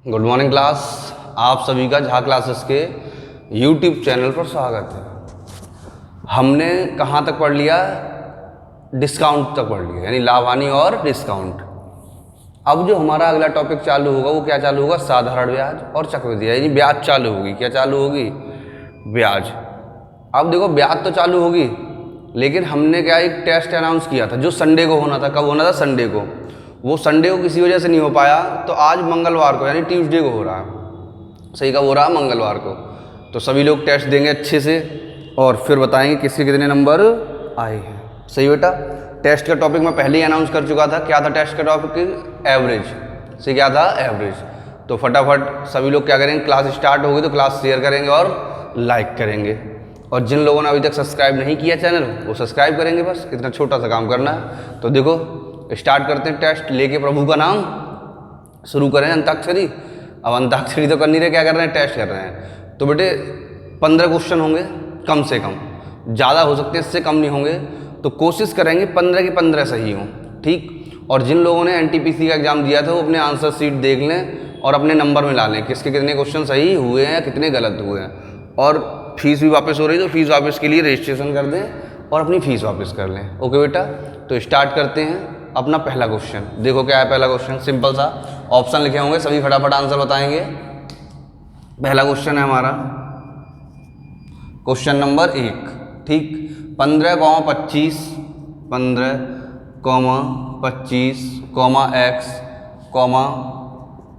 Good morning class. आप सभी का झा क्लासेस के यूट्यूब चैनल पर स्वागत है। हमने कहाँ तक पढ़ लिया? डिस्काउंट तक पढ़ लिया, यानी लाभ हानि और डिस्काउंट। अब जो हमारा अगला टॉपिक चालू होगा वो क्या चालू होगा? साधारण ब्याज और चक्रवृद्धि, यानी ब्याज चालू होगी। क्या चालू होगी? ब्याज। अब देखो ब्याज तो चालू होगी, लेकिन हमने क्या एक टेस्ट अनाउंस किया था जो संडे को होना था। कब होना था? संडे को। वो संडे को किसी वजह से नहीं हो पाया, तो आज मंगलवार को यानी ट्यूसडे को हो रहा है। सही कब हो रहा है? मंगलवार को। तो सभी लोग टेस्ट देंगे अच्छे से और फिर बताएंगे किसके कितने नंबर आए हैं। सही बेटा? टेस्ट का टॉपिक मैं पहले ही अनाउंस कर चुका था। क्या था टेस्ट का टॉपिक? एवरेज। सही, क्या था? एवरेज। तो फटाफट सभी लोग क्या करेंगे, क्लास स्टार्ट होगी तो क्लास शेयर करेंगे और लाइक करेंगे। और जिन लोगों ने अभी तक सब्सक्राइब नहीं किया चैनल, वो सब्सक्राइब करेंगे। बस इतना छोटा सा काम करना है। तो देखो स्टार्ट करते हैं। टेस्ट लेके प्रभु का नाम शुरू करें। अंताक्षरी। अब अंताक्षरी तो कर नहीं रहे, क्या कर रहे हैं? टेस्ट कर रहे हैं। तो बेटे 15 क्वेश्चन होंगे कम से कम, ज़्यादा हो सकते हैं, इससे कम नहीं होंगे। तो कोशिश करेंगे 15 की 15 सही हों, ठीक। और जिन लोगों ने एनटीपीसी का एग्जाम दिया था वो अपने आंसर शीट देख लें और अपने नंबर में ला लें किसके कितने क्वेश्चन सही हुए हैं, कितने गलत हुए हैं। और फीस भी वापस हो रही है, तो फीस वापस के लिए रजिस्ट्रेशन कर दें और अपनी फ़ीस वापस कर लें। ओके बेटा? तो स्टार्ट करते हैं अपना पहला क्वेश्चन। देखो क्या है पहला क्वेश्चन, सिंपल सा। ऑप्शन लिखे होंगे, सभी फटाफट आंसर बताएंगे। पहला क्वेश्चन है हमारा क्वेश्चन नंबर 1, ठीक। 15,25 x,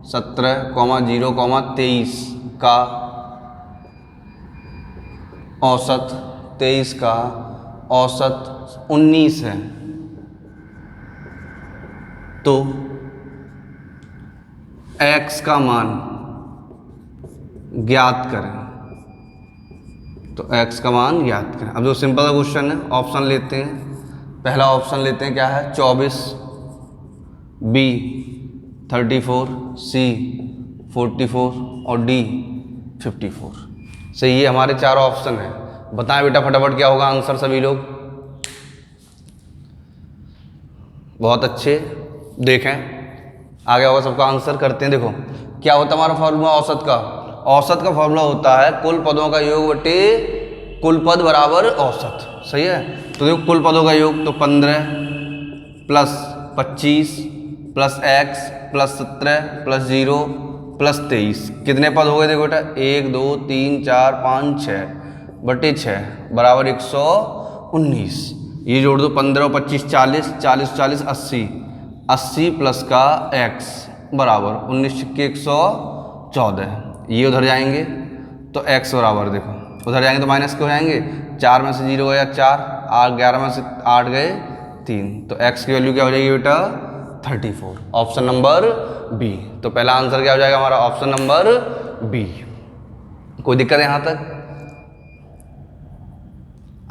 17, 0,23 का औसत 23 का औसत 19 है, तो x का मान ज्ञात करें। तो x का मान ज्ञात करें। अब जो सिंपल क्वेश्चन है, ऑप्शन लेते हैं। पहला ऑप्शन लेते हैं, क्या है? 24, B 34, C 44 और D 54। सही है, हमारे चार ऑप्शन हैं। बताएं बेटा फटाफट क्या होगा आंसर सभी लोग। बहुत अच्छे, देखें आ गया होगा सबका आंसर। करते हैं। देखो क्या होता है हमारा फॉर्मूला औसत का। औसत का फॉर्मूला होता है कुल पदों का योग बटे कुल पद बराबर औसत। सही है? तो देखो कुल पदों का योग, तो 15 plus 25 plus x plus 17 plus 0 plus 23, कितने पद हो गए? देखो बेटा 1 2 3 4 5 6 बटे 6 बराबर 119। ये जोड़ दो, 15 और 25 40, 40 40 80, 80 प्लस का x बराबर 19 के 114। ये उधर जाएंगे तो x बराबर, देखो उधर जाएंगे तो माइनस के हो जाएंगे। 4 में से 0 गया 4, 11 में से 8 गए 3, तो x की वैल्यू क्या हो जाएगी बेटा? 34। Option number B. तो पहला आंसर क्या हो जाएगा हमारा? Option number B. कोई दिक्कत है यहाँ तक?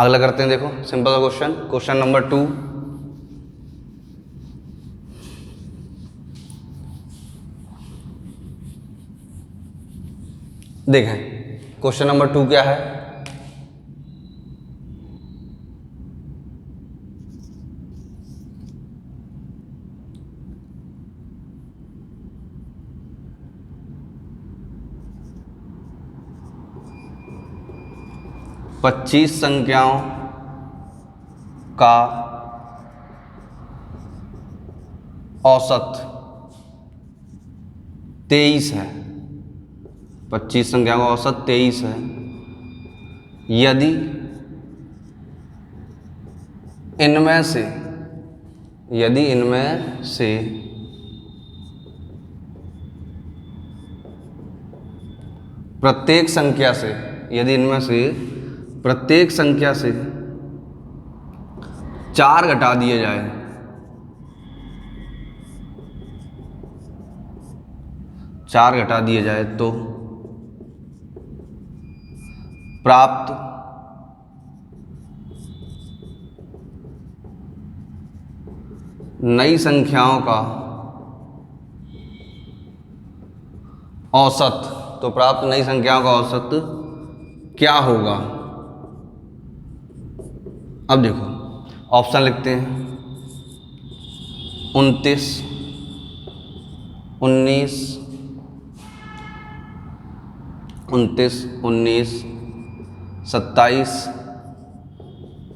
अगला करते हैं। देखो सिंपल क्वेश्चन, क्वेश्चन नंबर 2। देखें क्वेश्चन नंबर 2 क्या है। पच्चीस संख्याओं का औसत 23 है। 25 संख्याओं का औसत 23 है। यदि इनमें से प्रत्येक संख्या से, यदि इनमें से प्रत्येक संख्या से 4 घटा दिए जाए, 4 घटा दिए जाए तो प्राप्त नई संख्याओं का औसत, तो प्राप्त नई संख्याओं का औसत क्या होगा? अब देखो ऑप्शन लिखते हैं। 29, 19, 29, 19, 27,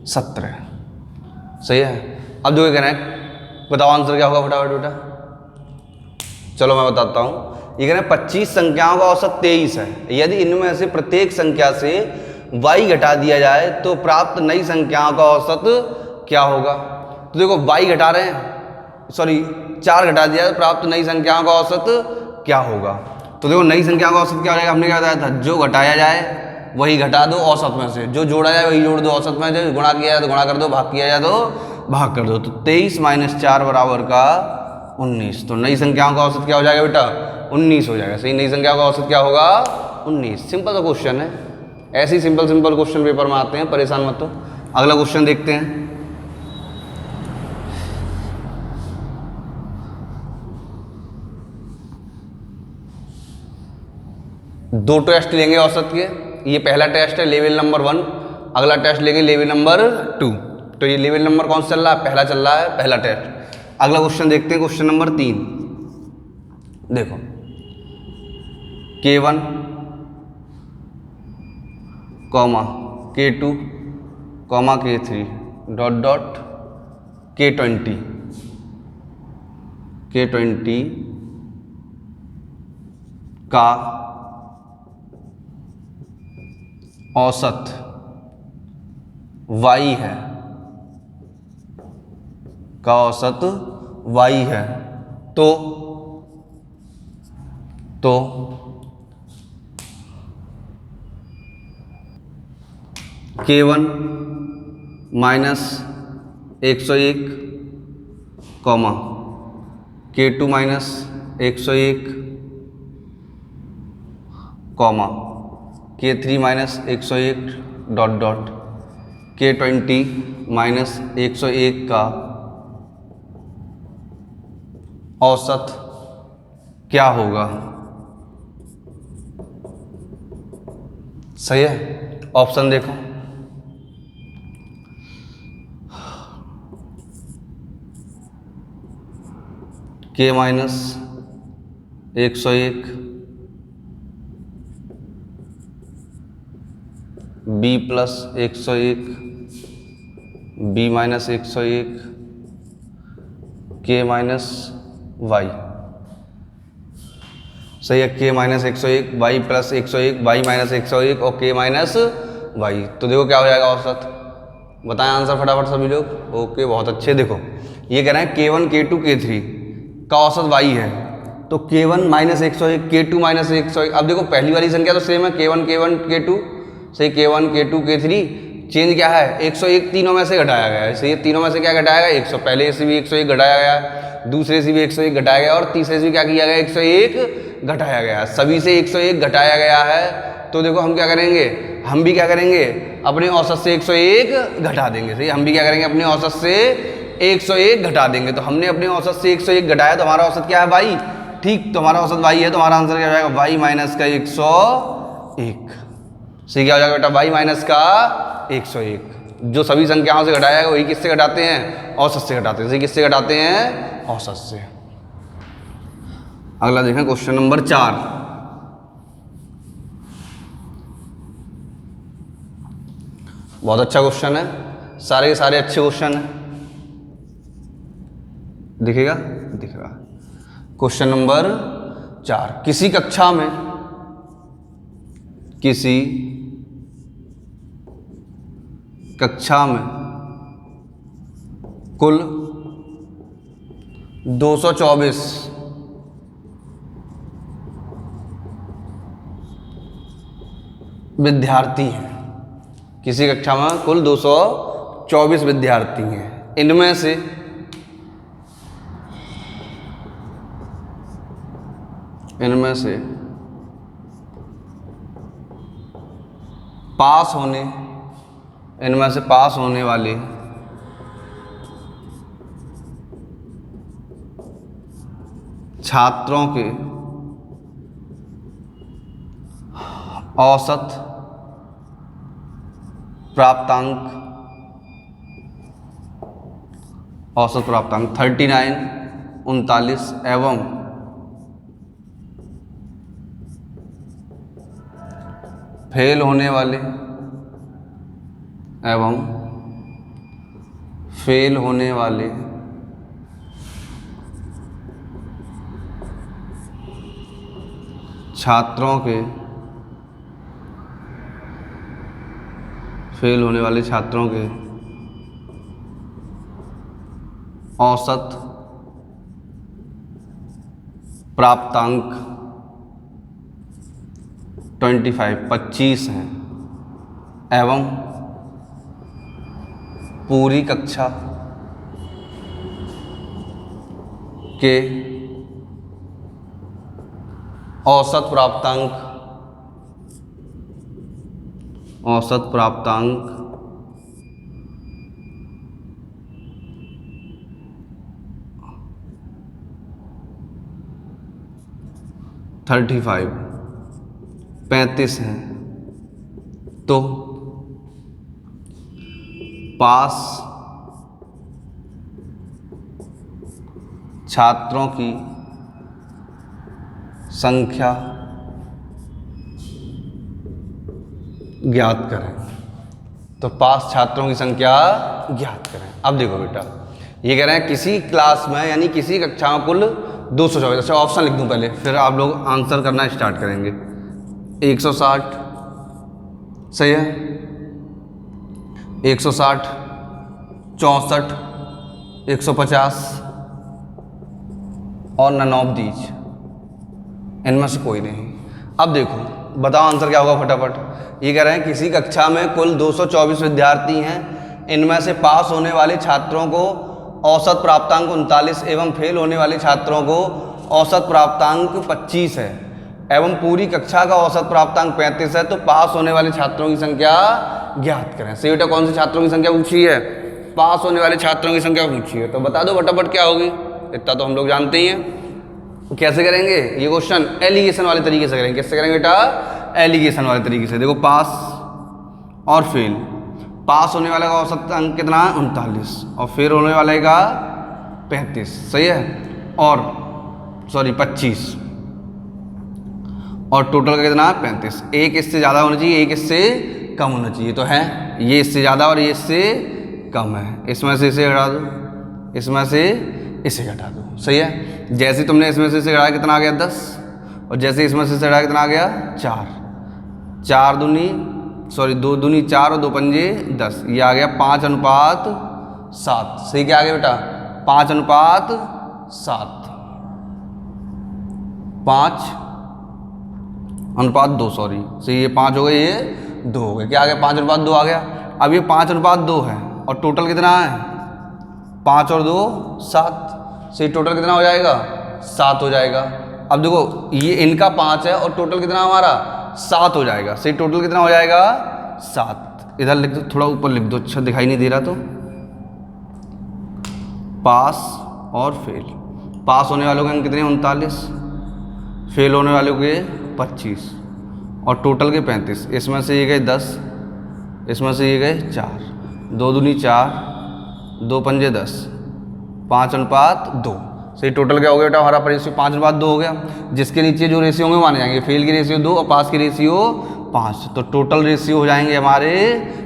17। सही है। अब जो कहना है, बताओ आंसर क्या होगा फटाफट बेटा। चलो मैं बताता हूँ। ये कहना है 25 संख्याओं का औसत 23 है। यदि इनमें से प्रत्येक संख्या से y घटा दिया जाए तो प्राप्त नई संख्याओं का औसत क्या होगा। तो देखो y घटा रहे हैं, सॉरी 4 घटा दिया तो प्राप्त नई संख्याओं का औसत क्या होगा। तो देखो नई संख्याओं का औसत क्या हो जाएगा, हमने क्या बताया था, जो घटाया जाए वही घटा दो औसत में से, जो जोड़ा जाए वही जोड़ दो औसत में, जो गुणा किया जाए तो गुणा कर दो, भाग किया जाए तो भाग कर दो। तो 23 - 4 बराबर का 19। तो नई संख्याओं का औसत क्या हो जाएगा बेटा, 19 हो जाएगा। सही, नई संख्याओं का औसत क्या होगा, 19। सिंपल सा क्वेश्चन है। ऐसे ही सिंपल क्वेश्चन पेपर में आते हैं, परेशान मत हो। अगला क्वेश्चन देखते हैं। दो टेस्ट लेंगे औसत के। ये पहला टेस्ट है लेवल नंबर 1, अगला टेस्ट लेंगे लेवल नंबर 2। तो ये लेवल नंबर कौन सा चल रहा है, पहला चल रहा है, पहला टेस्ट। अगला क्वेश्चन देखते हैं, क्वेश्चन नंबर 3। देखो K1, K2, K3 dot dot K20 का औसत y है, का औसत y है। तो K1 -101, K2 -101, K3 -101 dot dot K20 -101 का औसत क्या होगा। सही है, ऑप्शन देखो। K -101, B +101, B -101, K -y। सही है, K -101, y +101, y -101 और K -y। तो देखो क्या हो जाएगा औसत, बताएं आंसर फटाफट सभी लोग। ओके, बहुत अच्छे। देखो ये कह रहे हैं K1, K2, K3 का औसत y है। तो K1 -101, K2 -101। अब देखो पहली वाली संख्या तो सेम है, K1, K2। सही, K1, K2, K3। चेंज क्या है, 101 तीनों में से घटाया गया है। सही, तीनों में से क्या घटाया गया, 100। पहले से भी 101 घटाया गया, दूसरे से भी 101 घटाया गया और तीसरे से भी क्या किया गया, 101 घटाया गया। सभी से 101 घटाया गया है। तो देखो हम क्या करेंगे, हम भी क्या करेंगे, अपने औसत से 101 घटा देंगे। सही, हम भी क्या करेंगे, अपने औसत से 101 घटा देंगे। तो हमने अपने औसत से 101 घटाया तो हमारा औसत क्या है, y। ठीक, तो हमारा औसत y है, तो हमारा आंसर क्या हो जाएगा, y माइनस का 101। सही, क्या हो जाएगा बेटा, y माइनस का 101। जो सभी संख्याओं से घटाया है वही किससे घटाते हैं, औसत से घटाते हैं। सही, किससे घटाते हैं, औसत से। अगला देखें क्वेश्चन नंबर 4। बहुत अच्छा क्वेश्चन है, सारे के सारे अच्छे क्वेश्चन हैं। दिखेगा, दिख रहा। Question number 4। किसी कक्षा में कुल 224 विद्यार्थी हैं। किसी कक्षा में कुल 224 विद्यार्थी हैं। इनमें से पास होने वाले छात्रों के औसत प्राप्तांक 39, 39 एवं फेल होने वाले एवं फेल होने वाले छात्रों के औसत प्राप्तांक 25 हैं एवं पूरी कक्षा के औसत प्राप्तांक 35 हैं, तो पास छात्रों की संख्या ज्ञात करें। तो पास छात्रों की संख्या ज्ञात करें। अब देखो बेटा, ये कह रहे हैं किसी क्लास में यानी किसी कक्षा में कुल 224। अच्छा ऑप्शन लिख दूं पहले, फिर आप लोग आंसर करना स्टार्ट करेंगे। 160 सही है, 160, 64, 150 और नन ऑफ दीज, इनमें से कोई नहीं। अब देखो बताओ आंसर क्या होगा फटाफट। ये कह रहे हैं किसी कक्षा में कुल 224 विद्यार्थी हैं, इनमें से पास होने वाले छात्रों को औसत प्राप्तांक 39 एवं फेल होने वाले छात्रों को औसत प्राप्तांक 25 है एवं पूरी कक्षा का औसत प्राप्तांक 35 है। तो पास होने वाले छात्रों की संख्या ज्ञात करें। सही बेटा, कौन से छात्रों की संख्या पूछी है? पास होने वाले छात्रों की संख्या पूछी है। तो बता दो फटाफट क्या होगी, इतना तो हम लोग जानते ही हैं। कैसे करेंगे ये क्वेश्चन? एलिगेशन वाले तरीके से करेंगे। किससे करेंगे बेटा? एलिगेशन वाले तरीके से। देखो पास और फेल, पास होने वाले का औसत अंक कितना है? 39 और फेल होने वाले का 35 सही है, और 25 और टोटल का कितना है? 35। एक इससे ज़्यादा होना चाहिए, एक इससे कम होना चाहिए। तो है ये इससे ज़्यादा और ये इससे कम है। इसमें से इसे हटा दो, इसमें से इसे हटा दो। सही है, जैसे तुमने इसमें से इसे हटाया कितना आ गया? 10, और जैसे इसमें से इसे हटाया कितना आ गया? 4। 2 दूनी 4 और 2 पंजे 10, ये आ गया 5:7। सही क्या आ गया बेटा? 5:7, 5:2 सॉरी। सही, ये 5 हो गए, ये 2 हो गए। क्या आ गया? 5:2 आ गया। अब ये 5:2 है और टोटल कितना है? 5 और 2 7। सही, टोटल कितना हो जाएगा? 7 हो जाएगा। अब देखो ये इनका 5 है और टोटल कितना हमारा? 7 हो जाएगा। सही, टोटल कितना हो जाएगा? 7। इधर लिख दो, थोड़ा ऊपर लिख दो, अच्छा दिखाई नहीं दे रहा। तो पास और फेल, पास होने वालों के अंक कितने? 39, फेल होने वालों के 25 और टोटल के 35। इसमें से ये गए 10, इसमें से ये गए 4, 2 दूनी 4, 2 पंजे 10, 5:2। सही, टोटल क्या हो गया बेटा हमारा? रेशियो 5:2 हो गया। जिसके नीचे जो रेशियो होंगे माने जाएंगे। फेल की रेशियो 2 और पास की रेशियो 5, तो टोटल रेशियो हो जाएंगे हमारे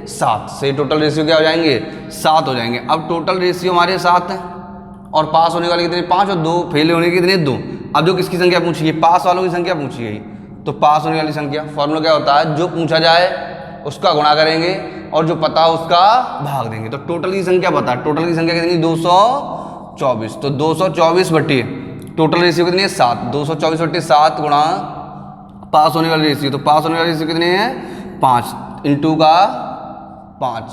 7। सही, टोटल रेशियो क्या हो जाएंगे? 7 हो जाएंगे। अब टोटल रेशियो हमारे 7 है और पास होने वाले कितने? 5 और 2 फेल होने के कितने? 2। अब जो किसकी संख्या पूछी है? पास वालों की संख्या पूछी है। तो पास होने वाली संख्या फॉर्मूला क्या होता है? जो पूछा जाए उसका गुणा करेंगे और जो पता है उसका भाग देंगे। तो टोटल की संख्या बता, टोटल की संख्या कितनी? 224। तो 224 बटे टोटल रेशियो कितनी है? 7। 224 बटे 7 गुणा पास होने वाली रेशियो। तो पास होने वाली रेशियो कितनी है? 5 इंटू का 5,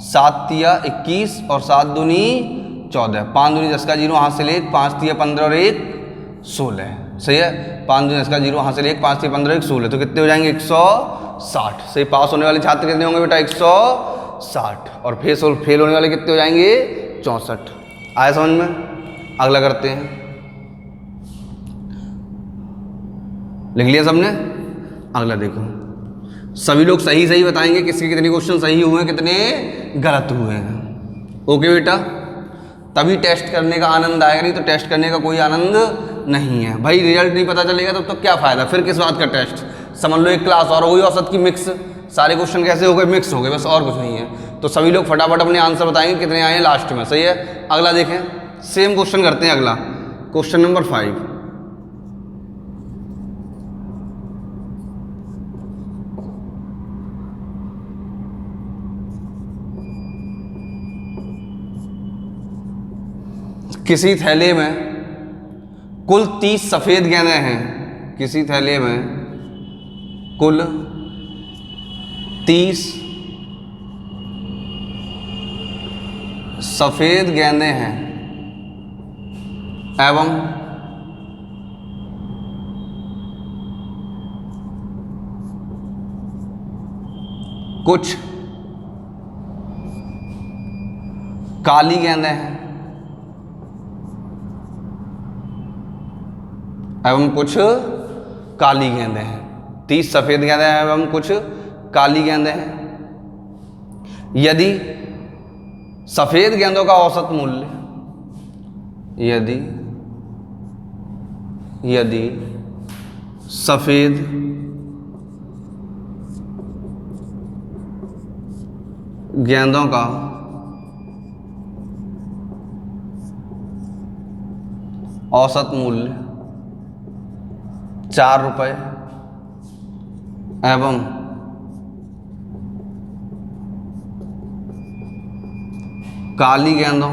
7 तिया 21 और 7 दूनी 14, 5 दूनी 10 का 0 हाथ से 1, 5 तिया 15 और 1 16। सही है, 5 दूनी 10 का 0 हाथ से 1, 5 तिया 15 1 16। तो कितने हो जाएंगे? 160। सही, पास होने वाले छात्र कितने होंगे बेटा? 160। और फेल होने वाले कितने हो जाएंगे? 64। आया समझ में? अगला करते हैं। लिख लिया सबने? अगला देखो, सभी लोग सही सही बताएंगे किसके कितने क्वेश्चन सही हुए हैं, कितने गलत हुए हैं। ओके बेटा, तभी टेस्ट करने का आनंद आएगा, नहीं तो टेस्ट करने का कोई आनंद नहीं है भाई। रिजल्ट नहीं पता चलेगा तब तो क्या फ़ायदा, फिर किस बात का टेस्ट। समझ लो एक क्लास और हो गई औसत की मिक्स। सारे क्वेश्चन कैसे हो गए? मिक्स हो गए, बस और कुछ नहीं है। तो सभी लोग फटाफट अपने आंसर बताएंगे कितने आए हैं लास्ट में। सही है, अगला देखें, सेम क्वेश्चन करते हैं। अगला क्वेश्चन नंबर 5। किसी थैले में कुल 30 सफेद गेंदें हैं। किसी थैले में कुल 30 सफेद गेंदें हैं एवं कुछ काली गेंदें हैं एवं कुछ काली गेंदें हैं। 30 सफेद गेंदें हैं एवं कुछ काली गेंदें हैं। यदि सफेद गेंदों का औसत मूल्य, यदि सफेद गेंदों का औसत मूल्य 4 रुपये एवं काली गेंदों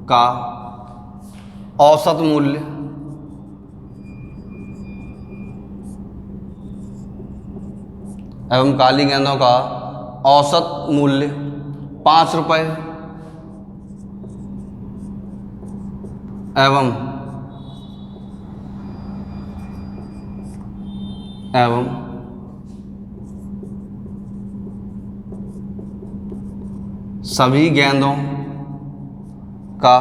का औसत मूल्य एवं काली गेंदों का औसत मूल्य 5 रुपये एवं सभी गेंदों का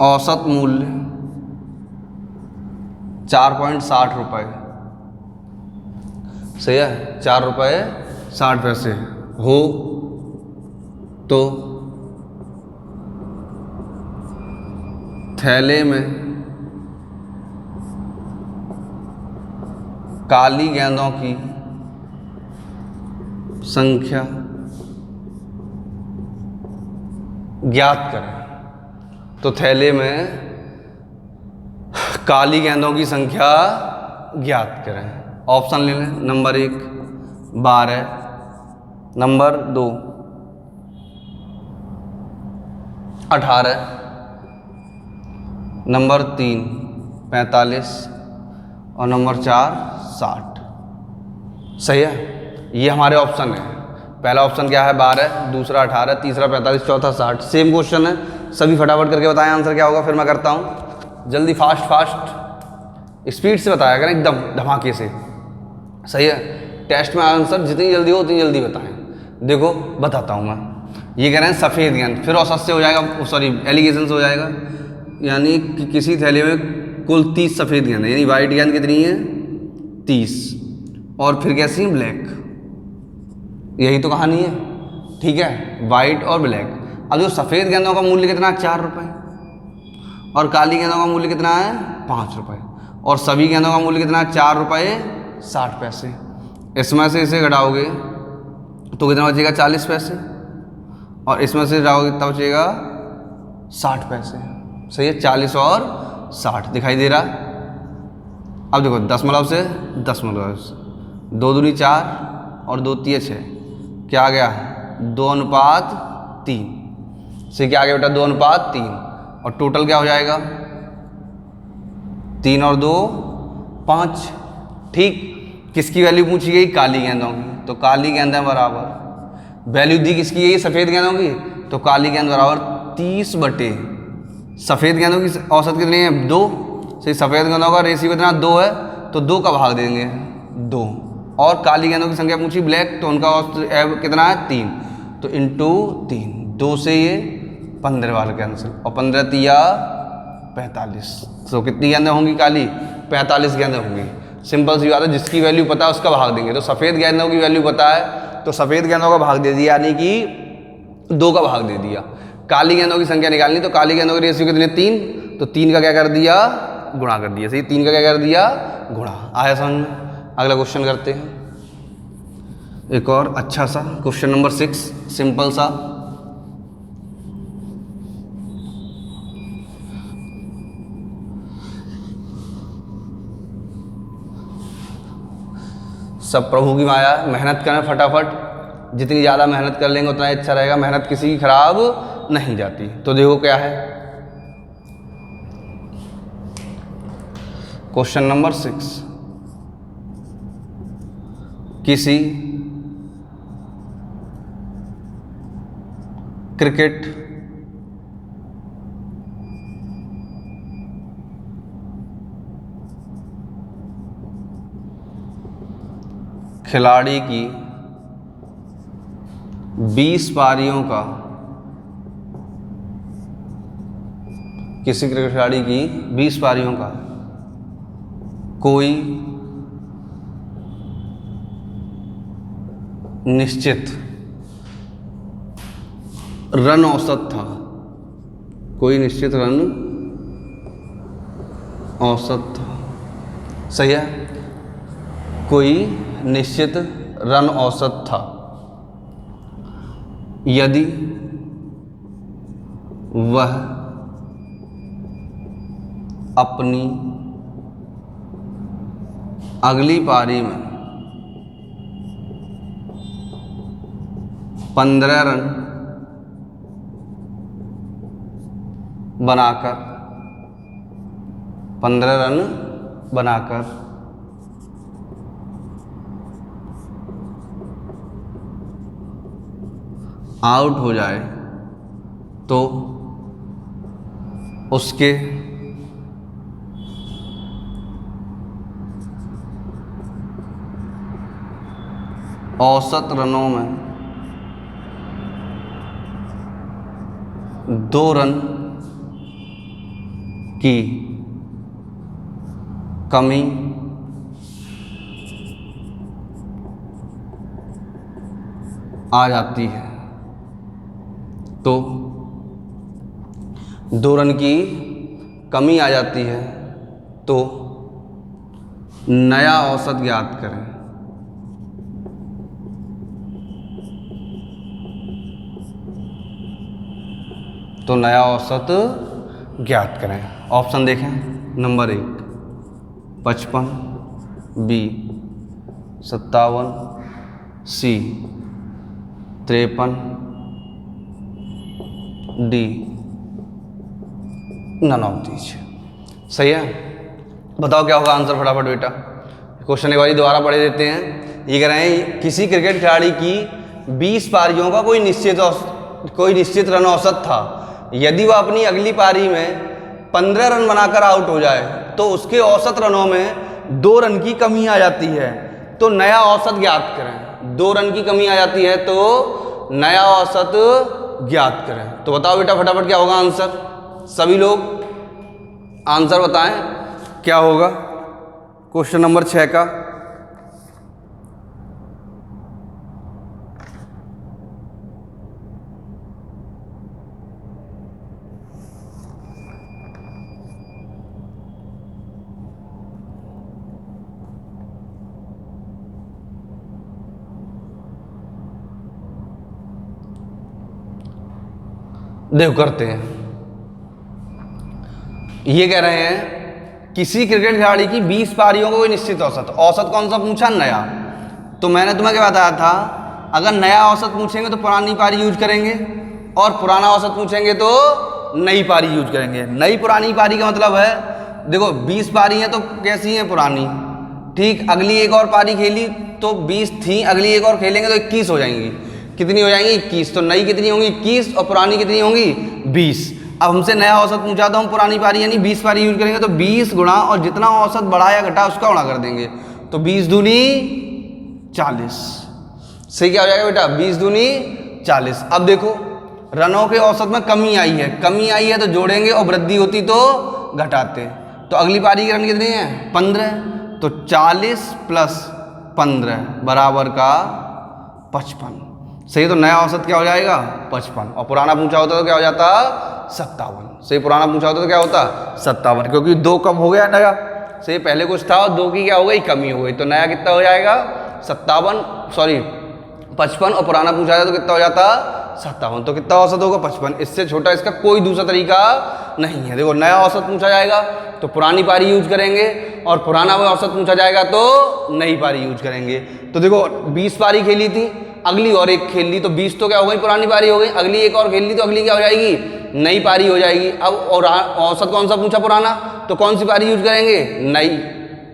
औसत मूल्य 4.60 रुपये। सही है, 4 रुपये 60 पैसे हो तो थैले में काली गेंदों की संख्या ज्ञात करें। तो थैले में काली गेंदों की संख्या ज्ञात करें। ऑप्शन ले लें। नंबर 1 12, नंबर 2 18, नंबर 3 45 और नंबर 4 60। सही है, ये हमारे ऑप्शन है। पहला ऑप्शन क्या है? 12, दूसरा 18, तीसरा 45, चौथा 60। सेम क्वेश्चन है, सभी फटाफट करके बताएं आंसर क्या होगा, फिर मैं करता हूँ। जल्दी, फास्ट स्पीड से बताया करें, एकदम धमाके से। सही है, टेस्ट में आंसर जितनी जल्दी हो उतनी जल्दी बताएं। देखो बताता हूँ मैं। ये कह रहे हैं सफ़ेद गेंद, फिर औसत से हो जाएगा, सॉरी एलिगेशन से हो जाएगा। यानी कि किसी थैले में कुल 30 सफ़ेद गेंद है, यानी वाइट गेंद कितनी है? 30, और फिर कैसी है? ब्लैक। यही तो कहानी है, ठीक है, वाइट और ब्लैक। अब जो सफ़ेद गेंदों का मूल्य कितना है? 4 रुपये, और काली गेंदों का मूल्य कितना है? 5 रुपये, और सभी गेंदों का मूल्य कितना है? 4 रुपये 60 पैसे। इसमें से इसे घटाओगे तो कितना बचेगा? 40 पैसे, और इसमें से घटाओगे तब बचेगा 60 पैसे। सही है, 40 और 60 दिखाई दे रहा। अब देखो दशमलव से दशमलव, 2 दूनी 4 और 2 तिये 6, क्या आ गया? 2:3। से क्या आ गया बेटा? 2:3, और टोटल क्या हो जाएगा? 3 और 2 5। ठीक, किसकी वैल्यू पूछी गई? काली गेंदों की। तो काली गेंदें बराबर, वैल्यू दी किसकी गई? सफ़ेद गेंदों की। तो काली गेंद बराबर 30 बटे सफ़ेद गेंदों की औसत कितनी है? 2। सही, सफ़ेद गेंदों का रेशियो कितना? 2 है, तो 2 का भाग देंगे 2, और काली गेंदों की संख्या पूछी ब्लैक, तो उनका औसत कितना है? 3, तो इंटू 3, 2 से ये 15 वाला कैंसिल, और 15 तिया 45। तो कितनी गेंदें होंगी काली? 45 गेंदें होंगी। सिंपल सी बात है, जिसकी वैल्यू पता है उसका भाग देंगे। तो सफ़ेद गेंदों की वैल्यू पता है तो सफ़ेद गेंदों का भाग दे दिया, यानी कि 2 का भाग दे दिया। काली गेंदों की संख्या निकालनी, तो काली गेंदों की रेशियो कितने 3, तो 3 का क्या कर दिया, गुणा कर दिया। सही, 3 का क्या कर दिया, गुणा। आया समझ में। अगला क्वेश्चन करते हैं, एक और अच्छा सा क्वेश्चन नंबर 6, सिंपल सा। सब प्रभु की माया, मेहनत करें फटाफट, जितनी ज़्यादा मेहनत कर लेंगे उतना अच्छा रहेगा, मेहनत किसी की खराब नहीं जाती। तो देखो क्या है क्वेश्चन नंबर 6, किसी क्रिकेट खिलाड़ी की 20 पारियों का, किसी क्रिकेट खिलाड़ी की 20 पारियों का कोई निश्चित रन औसत था, कोई निश्चित रन औसत था। सही है, कोई निश्चित रन औसत था, यदि वह अपनी अगली पारी में 15 रन बनाकर आउट हो जाए तो उसके औसत रनों में 2 रन की कमी आ जाती है, तो 2 रन की कमी आ जाती है तो नया औसत ज्ञात करें। तो नया औसत ज्ञात करें। ऑप्शन देखें, number 1 55, B 57, C 53, D none of these. सही है, बताओ क्या होगा आंसर फटाफट बेटा। क्वेश्चन एक बार दोबारा पढ़े देते हैं। ये कह रहे हैं किसी क्रिकेट खिलाड़ी की 20 पारियों का कोई निश्चित रन औसत था, यदि वह अपनी अगली पारी में 15 रन बनाकर आउट हो जाए तो उसके औसत रनों में 2 रन की कमी आ जाती है, तो नया औसत ज्ञात करें। 2 रन की कमी आ जाती है तो नया औसत ज्ञात करें। तो बताओ बेटा फटाफट क्या होगा आंसर, सभी लोग आंसर बताएं क्या होगा क्वेश्चन नंबर 6 का। देखो करते हैं। ये कह रहे हैं किसी क्रिकेट खिलाड़ी की 20 पारियों का कोई निश्चित औसत कौन सा पूछा, नया। तो मैंने तुम्हें क्या बताया था, अगर नया औसत पूछेंगे तो पुरानी पारी यूज करेंगे और पुराना औसत पूछेंगे तो नई पारी यूज करेंगे। नई पुरानी पारी का मतलब है, देखो 20 पारी हैं तो कैसी हैं, पुरानी। ठीक, अगली एक और पारी खेली तो 20 थी, अगली एक और खेलेंगे तो 21 हो जाएंगी। कितनी हो जाएंगी, 21। तो नई कितनी होंगी, 21, और पुरानी कितनी होंगी, 20। अब हमसे नया औसत पूछा तो हम पुरानी पारी यानी 20 पारी यूज करेंगे, तो 20 गुणा और जितना औसत बढ़ा या घटा उसका गुणा कर देंगे, तो 20 दूनी 40। सही क्या हो जाएगा बेटा, 20 दूनी 40। अब देखो रनों के औसत में कमी आई है तो जोड़ेंगे और वृद्धि होती तो घटाते। तो अगली पारी के रन कितने हैं, 15। तो 40 + 15 बराबर का 55। सही है, तो नया औसत क्या हो जाएगा 55, और पुराना पूछा होता तो क्या हो जाता 57। सही, पुराना पूछा होता तो क्या होता 57, क्योंकि 2 कम हो गया नया। सही, पहले कुछ था और 2 की क्या हो गई कमी हो गई, तो नया कितना हो जाएगा 55, और पुराना पूछा जाए तो कितना हो जाता 57, तो कितना औसत होगा 55। इससे छोटा इसका कोई दूसरा तरीका नहीं है। देखो, नया औसत पूछा जाएगा तो पुरानी पारी यूज करेंगे, और पुराना वो औसत पूछा जाएगा तो नई पारी यूज करेंगे। तो देखो 20 पारी खेली थी, अगली और एक खेल ली, तो 20 तो क्या हो गई पुरानी पारी हो गई, अगली एक और खेल ली तो अगली क्या हो जाएगी नई पारी हो जाएगी। अब और औसत कौन सा पूछा पुराना, तो कौन सी पारी यूज करेंगे नई,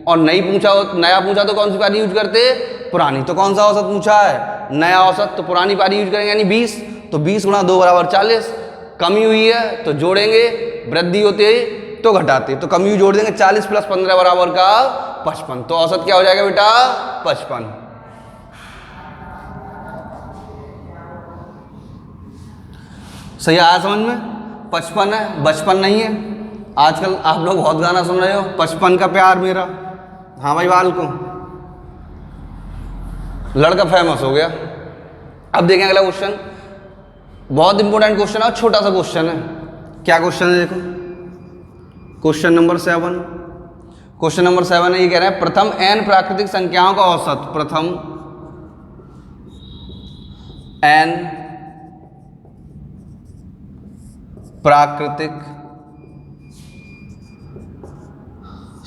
और नई पूछा नया पूछा तो कौन सी पारी यूज करते पुरानी। तो कौन सा औसत पूछा है नया औसत, तो पुरानी पारी यूज करेंगे यानी 20, तो 20 गुणा 2 बराबर 40। कमी हुई है तो जोड़ेंगे, वृद्धि होते तो घटाते, तो कमी जोड़ देंगे 40 + 15 बराबर का 55, तो औसत क्या हो जाएगा बेटा 55। सही आया समझ में, 55 है, 55 नहीं है। आजकल आप लोग बहुत गाना सुन रहे हो 55 का प्यार मेरा, हाँ भाई बाल को लड़का फेमस हो गया। अब देखें अगला क्वेश्चन, बहुत इंपॉर्टेंट क्वेश्चन है, छोटा सा क्वेश्चन है। क्या क्वेश्चन है देखो, क्वेश्चन नंबर 7। क्वेश्चन नंबर 7 है, ये कह रहा है प्रथम n प्राकृतिक संख्याओं का औसत, प्रथम n प्राकृतिक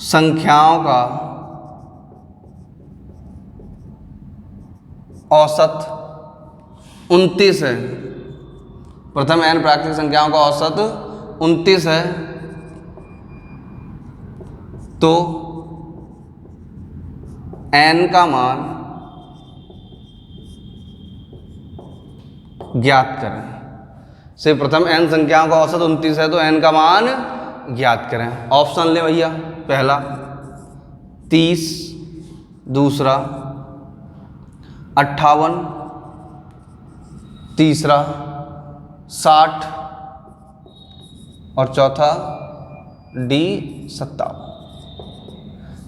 संख्याओं का औसत 29 है। प्रथम n प्राकृतिक संख्याओं का औसत 29 है, तो n का मान ज्ञात करें। से प्रथम n संख्याओं का औसत 29 है, तो n का मान ज्ञात करें। ऑप्शन ले भैया, पहला 30, दूसरा 58, तीसरा 60 और चौथा डी 57।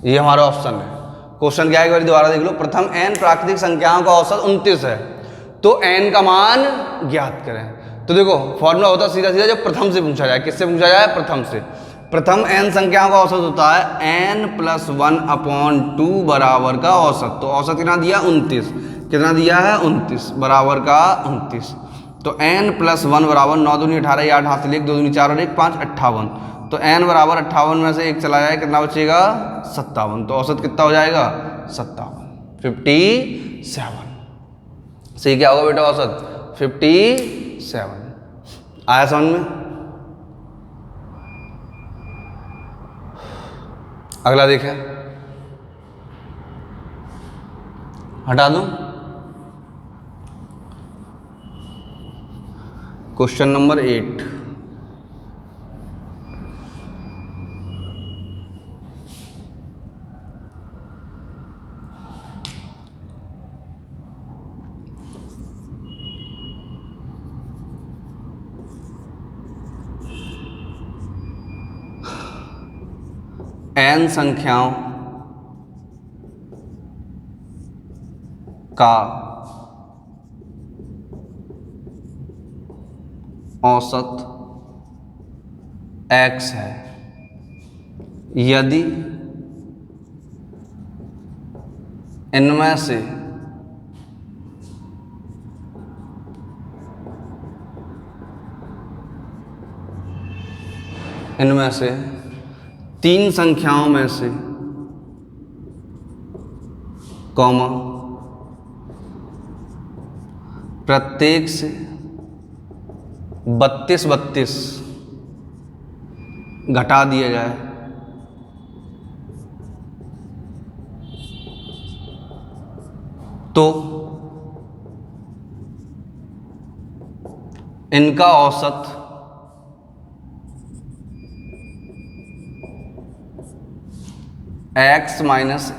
ये हमारा ऑप्शन है। क्वेश्चन क्या है, एक बार दोबारा देख लो। प्रथम n प्राकृतिक संख्याओं का औसत 29 है, तो n का मान ज्ञात करें। तो देखो फॉर्मूला होता है सीधा सीधा, जब प्रथम से पूछा जाए। किससे पूछा जाए, प्रथम से। प्रथम n संख्याओं का औसत होता है n + 1/2 बराबर का औसत। तो औसत कितना दिया 29, कितना दिया है 29 बराबर का 29। तो n + 1 बराबर 9 दूनी 18, 8 हाथ से 1, 2 दूनी 4 और 1 5 58। तो n बराबर 58 में से 1 चला जाए, कितना बचेगा 57। तो औसत कितना हो जाएगा 57, 57। सही क्या होगा बेटा औसत 57। आया समझ में। अगला देखें, हटा दूं। Question number 8। n संख्याओं का औसत x है, यदि इनमें से तीन संख्याओं में से कॉमा प्रत्येक से 32 घटा दिया जाए, तो इनका औसत x -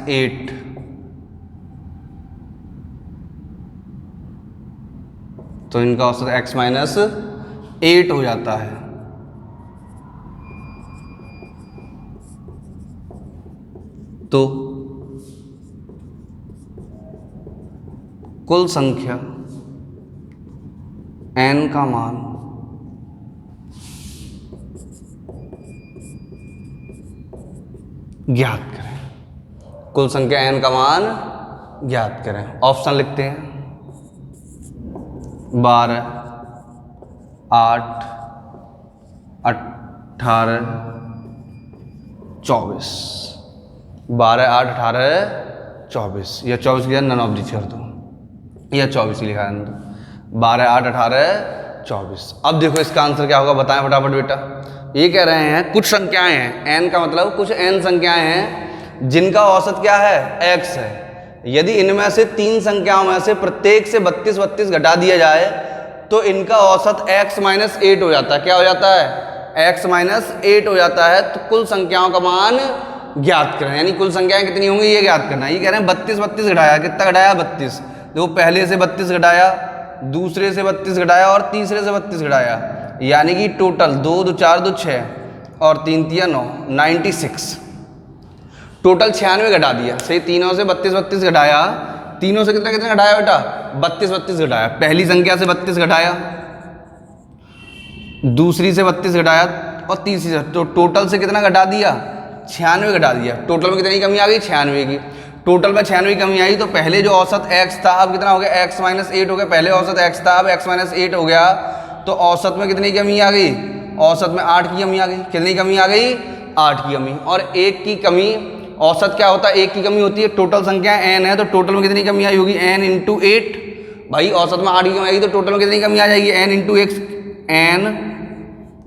8, तो इनका औसत x - 8 हो जाता है। तो कुल संख्या n का मान ज्ञात करें। कुल संख्या n का मान ज्ञात करें। ऑप्शन लिखते हैं 12, 8, 18, 24। 12, 8, 18, 24 या 24 की नन ऑफ दी कर दो या 24 ही लिखा है। 12, 8, 18, 24। अब देखो इसका आंसर क्या होगा, बताएं फटाफट बेटा। ये कह रहे हैं कुछ संख्याएं हैं, n का मतलब कुछ n संख्याएं हैं जिनका औसत क्या है, x है। यदि इनमें से 3 संख्याओं में से प्रत्येक से 32 32 घटा दिया जाए तो इनका औसत x माइनस 8 हो जाता है। क्या हो जाता है, x माइनस 8 हो जाता है। तो कुल संख्याओं का मान ज्ञात करें, यानी कुल संख्याएं कितनी होंगी ये ज्ञात करना। ये कह रहे हैं 32 32 घटाया, कितना घटाया 32। देखो पहले से 32 घटाया, दूसरे से 32 घटाया और तीसरे से 32 घटाया, यानी कि टोटल 2 2 4 2 6 और 3 3 9 96। टोटल 96 घटा दिया। सही, तीनों से 32 32 घटाया। तीनों से कितना कितना घटाया बेटा, 32 32 घटाया। पहली संख्या से 32 घटाया, दूसरी से 32 घटाया और तीसरी से, तो टोटल से कितना घटा दिया, 96 घटा दिया। टोटल में कितनी कमी आ गई, 96 की। टोटल में 96 कमी आई तो पहले जो औसत x था अब कितना हो गया, x माइनस 8 हो गया। पहले औसत x था अब x माइनस 8 हो गया। तो औसत में कितनी कमी आ गई, औसत में 8 की कमी आ गई। कितनी कमी आ गई, 8 की कमी। और 1 की कमी, औसत क्या होता है, 1 की कमी होती है। टोटल संख्या n है तो टोटल में कितनी कमी आई होगी, n इंटू 8। भाई औसत में 8 की कमी आएगी तो टोटल में कितनी कमी आ जाएगी, n इंटू x, n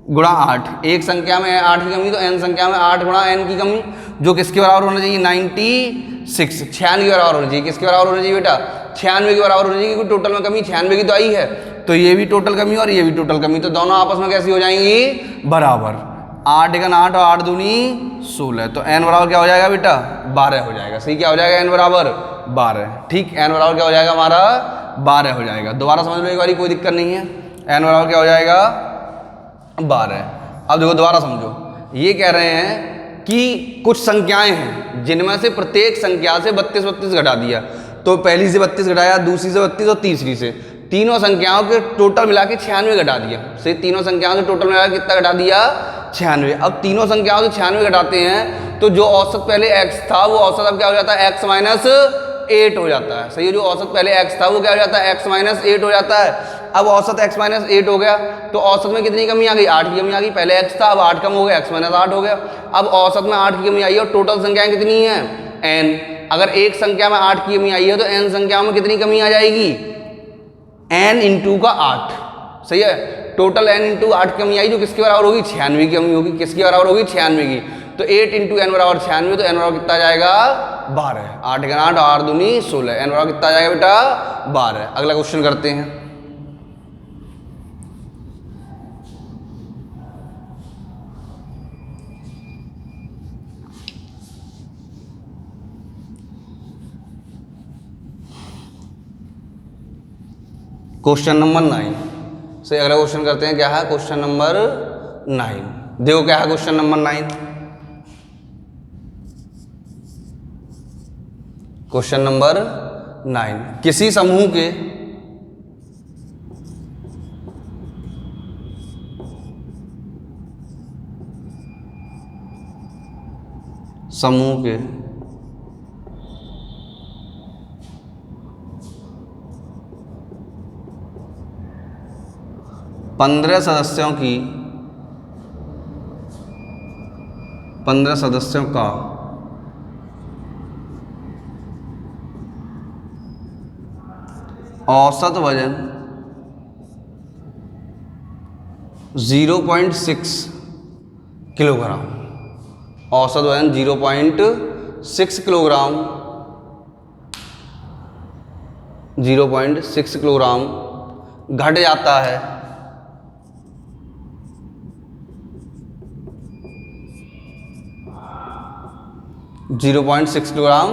गुणा 8। एक संख्या में 8 की कमी तो n संख्या में 8 गुणा n की कमी, जो किसके बराबर होना चाहिए, 96, 96 के बराबर होना चाहिए। किसके बराबर होना चाहिए बेटा, 96 के बराबर होना चाहिए, क्योंकि टोटल में कमी 96 की तो आई है। तो ये भी टोटल कमी और ये भी टोटल कमी, तो दोनों आपस में कैसी हो जाएंगी, बराबर। 8 एकन 8 और 8 दूनी 16। तो n बराबर क्या हो जाएगा बेटा, 12 हो जाएगा। सही, क्या हो जाएगा, n बराबर 12। ठीक, n बराबर क्या हो जाएगा हमारा, 12 हो जाएगा। दोबारा समझ लो एक बारी, कोई दिक्कत नहीं है। n बराबर क्या हो जाएगा, 12। अब देखो दोबारा समझो, ये कह रहे हैं कि कुछ संख्याएं हैं जिनमें से प्रत्येक संख्या से 32 32 घटा दिया। तो पहली से 32 घटाया, दूसरी से 32 और तीसरी से, तीनों संख्याओं के टोटल मिला के 96 घटा दिया। सही, तीनों संख्याओं से टोटल मिला के कितना घटा दिया, 96। अब तीनों संख्याओं से 96 घटाते हैं तो जो औसत पहले x था वो औसत अब क्या हो जाता है, x माइनस 8 हो जाता है। सही है, जो औसत पहले x था वो क्या हो जाता है, x माइनस 8 हो जाता है। अब औसत x माइनस 8 हो गया तो औसत में कितनी कमी आ गई, 8 की कमी आ गई। पहले x था अब 8 कम हो गया, x माइनस 8 हो गया। अब औसत में 8 की कमी आई और टोटल संख्याएं कितनी है, n। अगर एक संख्या में 8 की कमी आई है तो n संख्याओं में कितनी कमी आ जाएगी, n इंटू का 8। सही है, टोटल n इंटू 8 की कमी आई जो किसके बराबर होगी, 96 की कमी होगी। किसके बराबर होगी, 96 की। तो 8 इंटू n बराबर 96, तो n बराबर कितना जाएगा, 12। 8 एकन 8 और 8 दूनी 16, n बराबर कितना जाएगा बेटा, 12। अगला क्वेश्चन करते हैं। क्वेश्चन नंबर 9 से अगला क्वेश्चन करते हैं। क्या है क्वेश्चन नंबर 9, देखो क्या है क्वेश्चन नंबर 9। क्वेश्चन नंबर 9, किसी समूह के समूह के 15 सदस्यों का औसत वजन 0.6 किलोग्राम, औसत वजन 0.6 किलोग्राम, 0.6 किलोग्राम घट जाता है .6 किलोग्राम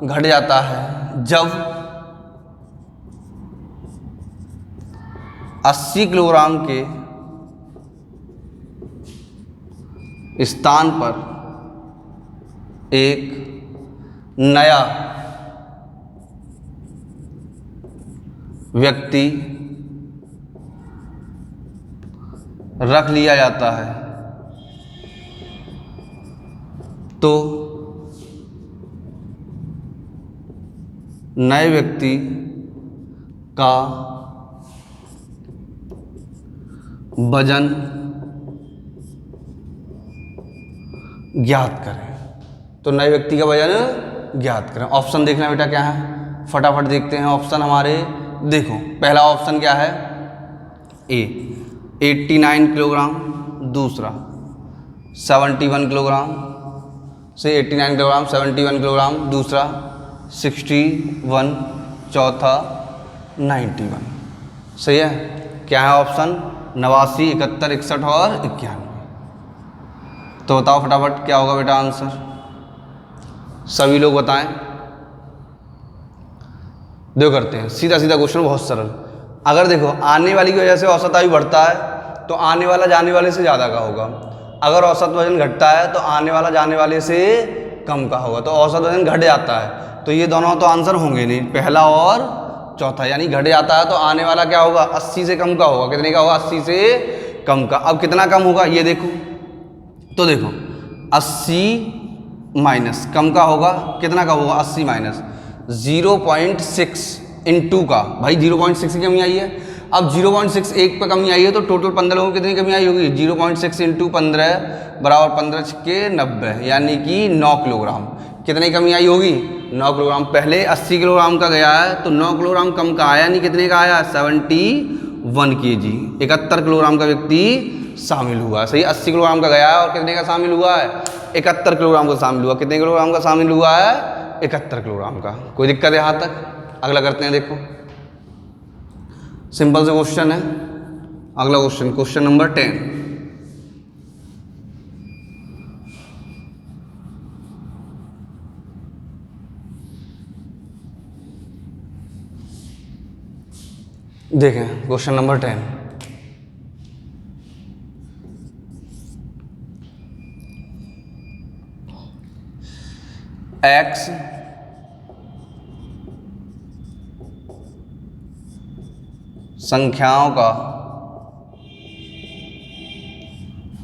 घट जाता है जब 80 किलोग्राम के स्थान पर एक नया व्यक्ति रख लिया जाता है तो नए व्यक्ति का वजन ज्ञात करें। तो नए व्यक्ति का वजन ज्ञात करें। ऑप्शन देखना बेटा क्या है, फटाफट देखते हैं ऑप्शन हमारे। देखो पहला ऑप्शन क्या है, ए 89 किलोग्राम, दूसरा 71 किलोग्राम से 89 किलोग्राम 71 किलोग्राम, दूसरा 61, चौथा 91। सही है। क्या है ऑप्शन, 89, 71, 61 और 91। तो बताओ फटाफट क्या होगा बेटा आंसर, सभी लोग बताएं। देखो करते हैं सीधा सीधा क्वेश्चन, बहुत सरल। अगर देखो आने वाली की वजह से औसत आयु बढ़ता है तो आने वाला जाने वाले से ज़्यादा का होगा। अगर औसत वजन घटता है तो आने वाला जाने वाले से कम का होगा। तो औसत वजन घट जाता है तो ये दोनों तो आंसर होंगे नहीं, पहला और चौथा। यानी घट जाता है तो आने वाला क्या होगा, 80 से कम का होगा। कितने का होगा, 80 से कम का। अब कितना कम होगा ये देखो, तो देखो 80 माइनस कम का होगा, कितना का होगा 80 माइनस 0.6 इंटू का, भाई 0.6 की कमी आई है। अब 0.6 एक पर कमी आई है तो टोटल 15 लोगों की कितनी कमी आई होगी, 0.6 इंटू 15 बराबर 15 के 90, यानी कि 9 किलोग्राम। कितनी कमी आई होगी, 9 किलोग्राम। पहले 80 किलोग्राम का गया है तो 9 किलोग्राम कम का आया, यानी कितने का आया 71 kg। 71 किलोग्राम का व्यक्ति शामिल हुआ। सही, 80 किलोग्राम का गया है और कितने का शामिल हुआ है, 71 किलोग्राम का शामिल हुआ। कितने किलोग्राम का शामिल हुआ है, 71 किलोग्राम का। कोई दिक्कत है यहाँ तक। अगला करते हैं, देखो सिंपल से क्वेश्चन है। अगला क्वेश्चन, क्वेश्चन नंबर 10। देखें क्वेश्चन नंबर 10। एक्स संख्याओं का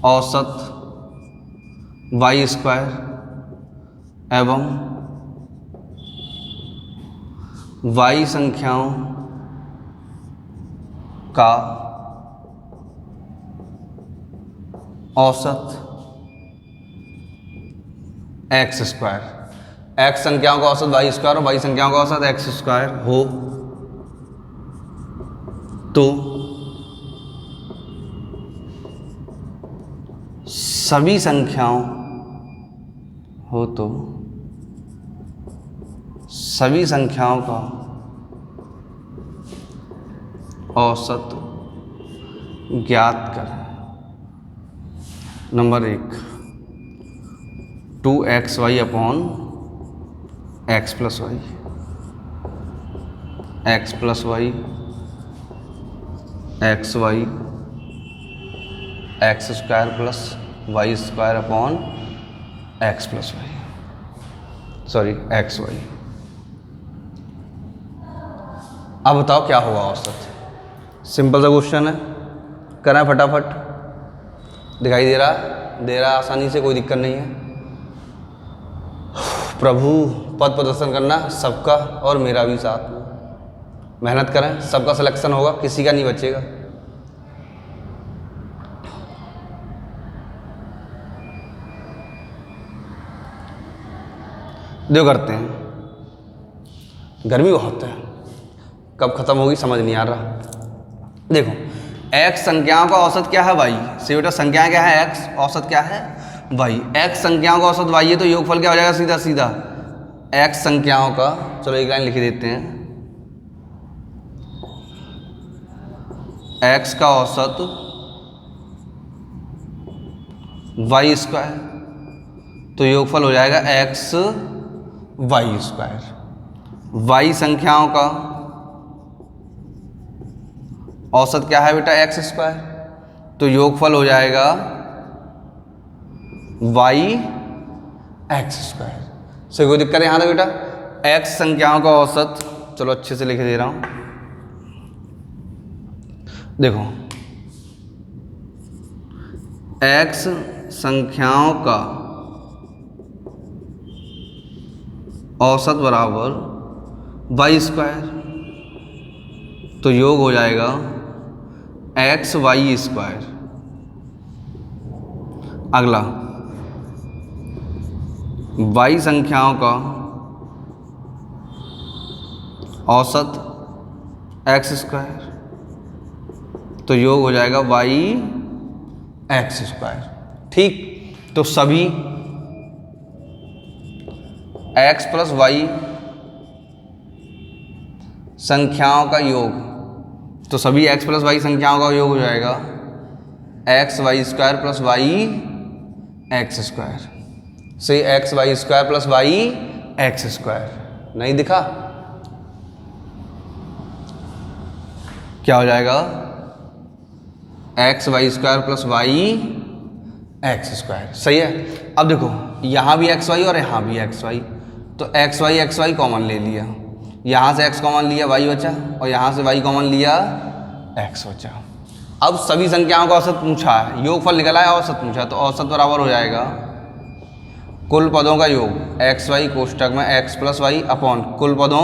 औसत वाई स्क्वायर एवं वाई संख्याओं का औसत एक्स स्क्वायर। एक्स संख्याओं का औसत वाई स्क्वायर और वाई संख्याओं का औसत एक्स स्क्वायर हो तो सभी संख्याओं का औसत ज्ञात करें। Number 1, 2xy upon x plus y, x plus Y x y x square plus y square upon x plus y, sorry x y. अब बताओ क्या होगा औसत। सिंपल सा क्वेश्चन है, करें फटाफट। दिखाई दे रहा आसानी से, कोई दिक्कत नहीं है। प्रभु पद प्रदर्शन करना सबका और मेरा भी साथ में। मेहनत करें, सबका सिलेक्शन होगा, किसी का नहीं बचेगा। देखो करते हैं, गर्मी बहुत है, कब खत्म होगी समझ नहीं आ रहा। देखो x संख्याओं का औसत क्या है y से, बेटा संख्याएं क्या है x, औसत क्या है y। x संख्याओं का औसत y है तो योगफल क्या हो जाएगा, सीधा सीधा x संख्याओं का, चलो एक लाइन लिख देते हैं, x का औसत y स्क्वायर, तो योगफल हो जाएगा x y स्क्वायर। y संख्याओं का औसत क्या है बेटा, x स्क्वायर, तो योगफल हो जाएगा y x स्क्वायर। सही, कोई दिक्कत है यहाँ तक बेटा। x संख्याओं का औसत, चलो अच्छे से लिख दे रहा हूँ, देखो x संख्याओं का औसत बराबर वाई स्क्वायर, तो योग हो जाएगा एक्स वाई स्क्वायर। अगला वाई संख्याओं का औसत एक्स स्क्वायर, तो योग हो जाएगा वाई एक्स स्क्वायर। ठीक, तो सभी एक्स प्लस वाई संख्याओं का योग, तो सभी एक्स प्लस वाई संख्याओं का योग हो जाएगा x Y square plus Y x square. से X Y square plus Y x square नहीं दिखा? क्या हो जाएगा? X Y square plus Y x square. सही है। अब देखो यहाँ भी एक्स वाई और यहाँ भी एक्स वाई, तो एक्स वाई कॉमन ले लिया, यहाँ से एक्स कॉमन लिया वाई बचा, और यहाँ से वाई कॉमन लिया एक्स बचा। अब सभी संख्याओं का औसत पूछा है, योगफल निकला है, औसत पूछा, तो औसत बराबर हो जाएगा कुल पदों का योग एक्स वाई कोष्टक में एक्स प्लस वाई अपॉन कुल पदों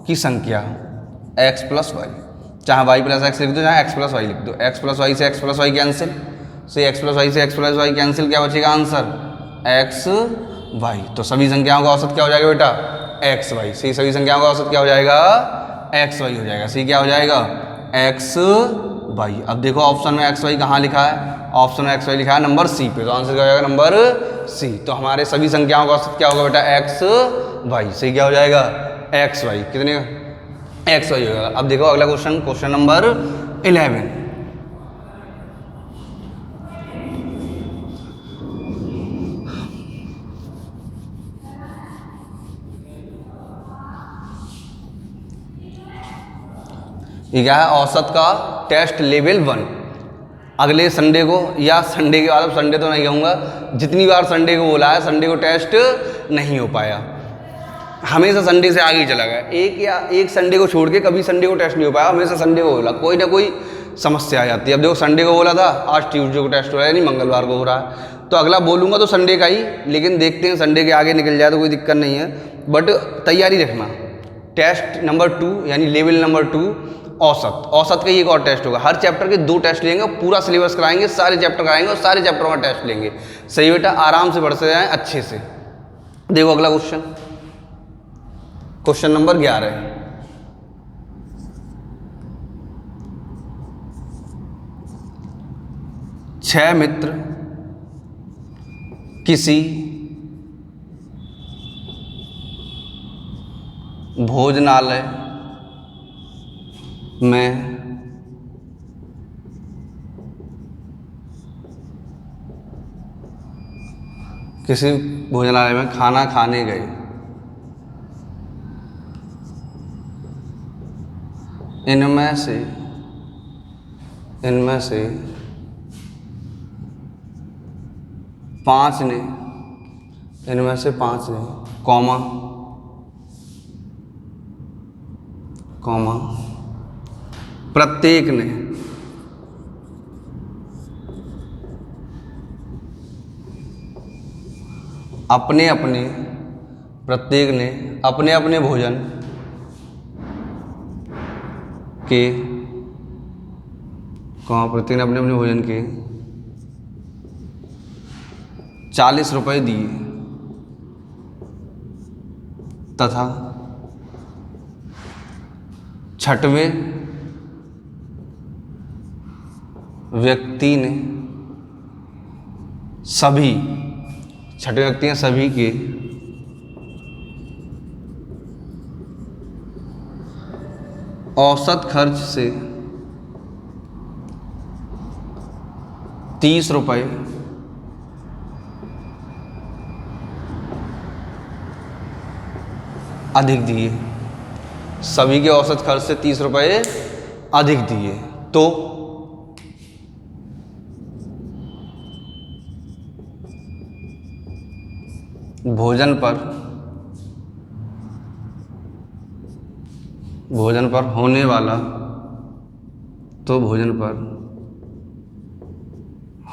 की संख्या एक्स प्लस वाई, चाहे वाई प्लस एक्स लिख दो चाहे एक्स प्लस वाई लिख दो। एक्स प्लस वाई से एक्स प्लस वाई कैंसिल, से एक्स प्लस वाई से एक्स प्लस वाई कैंसिल, क्या बचेगा आंसर एक्स वाई। तो सभी संख्याओं का औसत क्या हो जाएगा बेटा? X Y. सी सभी संख्याओं का औसत क्या हो जाएगा? एक्स वाई हो जाएगा। सी क्या हो जाएगा? X y. अब देखो ऑप्शन में एक्स वाई कहाँ लिखा है? ऑप्शन में एक्स वाई लिखा है नंबर सी पे, तो आंसर क्या हो जाएगा? Number C. तो हमारे सभी संख्याओं का औसत क्या होगा बेटा? X Y. सी क्या हो जाएगा? X y. कितने? एक्स वाई होगा। अब देखो अगला क्वेश्चन, क्वेश्चन नंबर 11। ये क्या है? औसत का टेस्ट लेवल 1। अगले संडे को या संडे के बाद, अब संडे तो नहीं कहूँगा, जितनी बार संडे को बोला है संडे को टेस्ट नहीं हो पाया, हमेशा संडे से आगे ही चला गया। एक संडे को छोड़ के कभी संडे को टेस्ट नहीं हो पाया, हमेशा संडे को बोला, कोई ना कोई समस्या आ जाती है। अब देखो संडे को बोला था, आज ट्यूसडे को टेस्ट हो रहा है, यानी मंगलवार को हो रहा है, तो अगला बोलूँगा तो संडे का ही, लेकिन देखते हैं संडे के आगे निकल जाए तो कोई दिक्कत नहीं है, बट तैयारी रखना। टेस्ट नंबर 2 यानी लेवल नंबर 2 औसत। औसत का ही एक और टेस्ट होगा, हर चैप्टर के 2 टेस्ट लेंगे, पूरा सिलेबस कराएंगे, सारे चैप्टर कराएंगे और सारे चैप्टरों का टेस्ट लेंगे। सही बेटा, आराम से बढ़ते जाएं अच्छे से। देखो अगला क्वेश्चन, क्वेश्चन नंबर 11। छह मित्र किसी भोजनालय में खाना खाने गए। इनमें से 5 ने कॉमा प्रत्येक ने अपने अपने भोजन के प्रत्येक ने अपने भोजन के 40 रुपये दिए तथा छठवें व्यक्ति ने सभी के औसत खर्च से 30 रुपये अधिक दिए। सभी के औसत खर्च से 30 रुपये अधिक दिए, तो भोजन पर होने वाला तो भोजन पर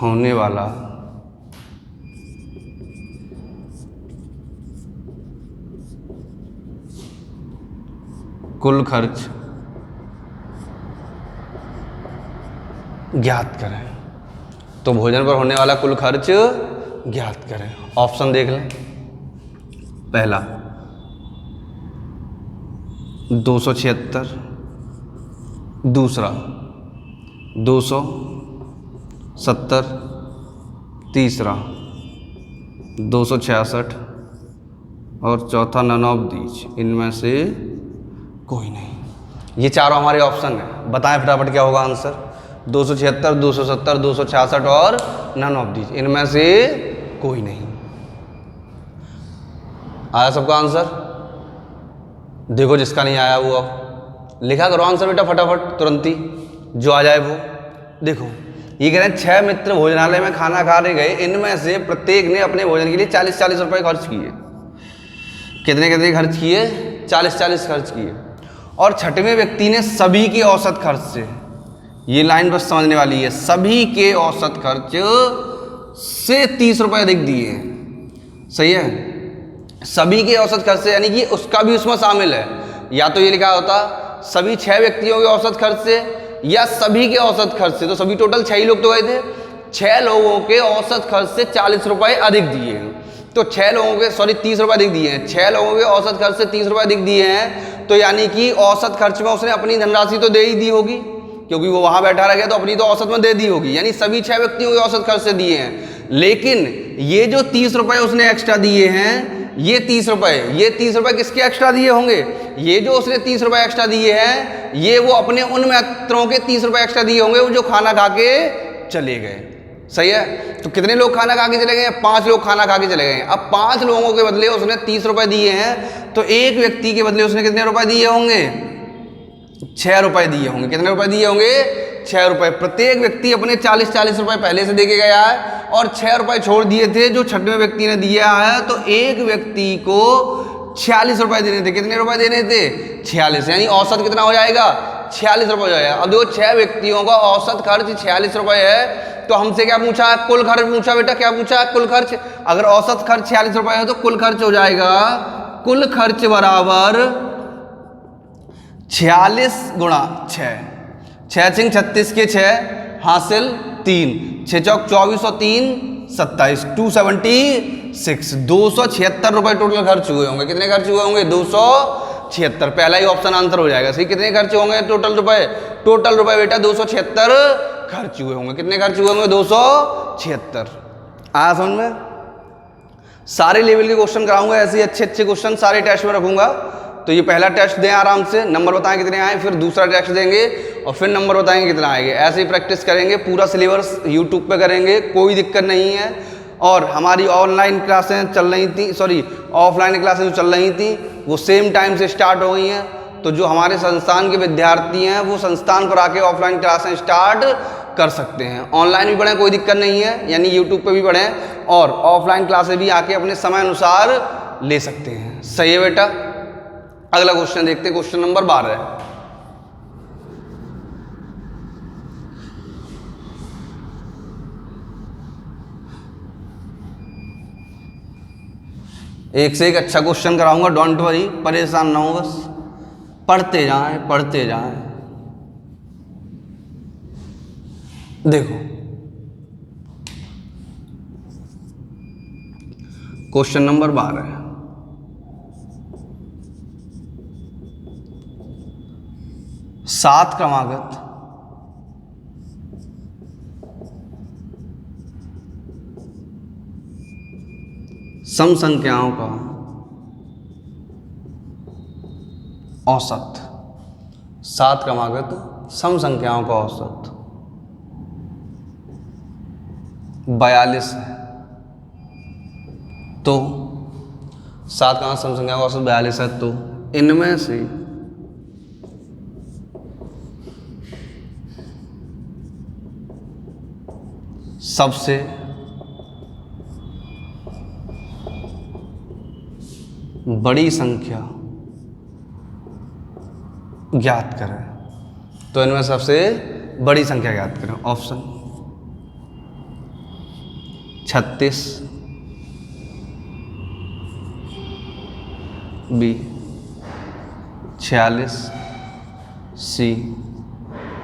होने वाला कुल खर्च ज्ञात करें। तो भोजन पर होने वाला कुल खर्च ज्ञात करें। ऑप्शन देख लें। पहला 276, दूसरा 270, तीसरा 266 और चौथा नन ऑफ दीज, इनमें से कोई नहीं। ये चारों हमारे ऑप्शन हैं। बताएं फटाफट क्या होगा आंसर। 276, 270, 266 और नन ऑफ दीज, इनमें से कोई नहीं। आया सबका आंसर? देखो जिसका नहीं आया वो अब लिखा करो आंसर बेटा फटाफट, तुरंत ही जो आ जाए वो। देखो ये कह रहे हैं 6 मित्र भोजनालय में खाना खाने गए, इनमें से प्रत्येक ने अपने भोजन के लिए 40-40 रुपए खर्च किए। कितने खर्च किए? 40-40 खर्च किए। और छठवें व्यक्ति ने सभी के औसत खर्च से, ये लाइन बस समझने वाली है, सभी के औसत खर्च से 30 रुपए अधिक दिए हैं। सही है? सभी के औसत खर्च से यानी कि उसका भी उसमें शामिल है। या तो ये लिखा होता सभी 6 व्यक्तियों के औसत खर्च से या सभी के औसत खर्च से, तो सभी टोटल 6 ही लोग तो गए थे। 6 लोगों के औसत खर्च से 40 रुपए अधिक दिए हैं। तो 6 लोगों के 30 रुपए अधिक दिए हैं। 6 लोगों के औसत खर्च से 30 रुपए अधिक दिए हैं, तो यानी कि औसत खर्च में उसने अपनी धनराशि तो दे ही दी होगी, क्योंकि वो वहां बैठा रह गया तो अपनी तो औसत में दे दी होगी। यानी सभी 6 व्यक्तियों के औसत खर्च से दिए हैं। लेकिन ये जो 30 रुपए उसने एक्स्ट्रा दिए हैं, ये 30 रुपए किसके एक्स्ट्रा दिए होंगे? ये जो उसने 30 रुपए एक्स्ट्रा दिए हैं, ये वो अपने उन मित्रों के 30 रुपए एक्स्ट्रा दिए होंगे, वो जो खाना खा के चले गए। सही है? तो कितने लोग खाना खा के चले गए? 5 लोग खाना खा के चले गए। अब 5 लोगों के बदले उसने 30 रुपए दिए हैं, तो एक व्यक्ति के बदले उसने कितने रुपए दिए होंगे? 6 रुपए दिए होंगे। कितने रुपए दिए होंगे? 6 रुपए। प्रत्येक व्यक्ति अपने 40-40 रुपए पहले से देके गया है और 6 रुपए छोड़ दिए थे जो छठवें व्यक्ति ने दिया है, तो एक व्यक्ति को 46 रुपए देने थे। कितने रुपए देने थे? 46। यानी औसत कितना हो जाएगा? 46 रुपए हो जाएगा। अब देखो 6 व्यक्तियों का औसत खर्च 46 रुपए है, तो हमसे क्या पूछा? कुल खर्च पूछा बेटा। क्या पूछा? कुल खर्च। अगर औसत खर्च 46 रुपए है तो कुल खर्च हो जाएगा, कुल खर्च बराबर 46 गुणा 6। 6 छिंग 36 के 6 हासिल 3, 6 चौक 24 और 3 27, 276, 276 रुपए टोटल खर्च हुए होंगे। कितने खर्च हुए होंगे? 276। पहला ही ऑप्शन आंसर हो जाएगा। सही। कितने खर्च होंगे टोटल रुपए? टोटल रुपए बेटा 276 खर्च हुए होंगे। कितने खर्च हुए होंगे? 276। आया समझ में? सारे लेवल के क्वेश्चन कराऊंगा, ऐसे अच्छे क्वेश्चन सारे टेस्ट में रखूंगा। तो ये पहला टेस्ट दें आराम से, नंबर बताएं कितने आए, फिर दूसरा टेस्ट देंगे और फिर नंबर बताएंगे कितना आएंगे। ऐसे ही प्रैक्टिस करेंगे। पूरा सिलेबस यूट्यूब पे करेंगे, कोई दिक्कत नहीं है। और हमारी ऑनलाइन क्लासें चल रही थी, ऑफलाइन क्लासें जो चल रही थी वो सेम टाइम से स्टार्ट हो गई हैं। तो जो हमारे संस्थान के विद्यार्थी हैं वो संस्थान पर आके ऑफलाइन क्लासें स्टार्ट कर सकते हैं। ऑनलाइन भी पढ़ें, कोई दिक्कत नहीं है, यानी यूट्यूब पे भी पढ़ें और ऑफलाइन क्लासें भी आके अपने समय अनुसार ले सकते हैं। सही है बेटा? अगला क्वेश्चन देखते हैं, क्वेश्चन नंबर 12। एक से एक अच्छा क्वेश्चन कराऊंगा, डोंट वरी, परेशान ना हो, बस पढ़ते जाएं पढ़ते जाएं। देखो क्वेश्चन नंबर 12, सात क्रमागत सम संख्याओं का औसत, 7 क्रमागत सम संख्याओं का औसत 42 है। तो 7 क्रमागत सम संख्याओं का औसत 42 है, तो इनमें से सबसे बड़ी संख्या ज्ञात करें। तो इनमें सबसे बड़ी संख्या ज्ञात करें। ऑप्शन 36, बी 46, सी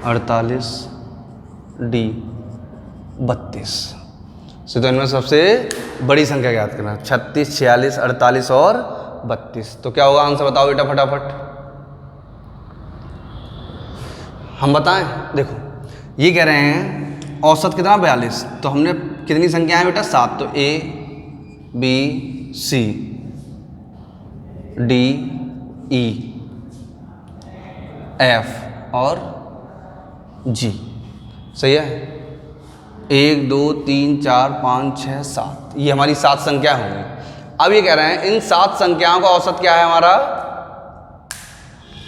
48, डी 32। तो इनमें सबसे बड़ी संख्या ज्ञात करना, 36, 46, 48 और 32। तो क्या होगा आंसर बताओ बेटा फटाफट। हम बताएं, देखो ये कह रहे हैं औसत कितना 42, तो हमने कितनी संख्या है बेटा 7, तो A B C D E F और जी। सही है, 1 2 3 4 5 6 7, ये हमारी 7 संख्या होंगी। अब ये कह रहे हैं इन 7 संख्याओं का औसत क्या है हमारा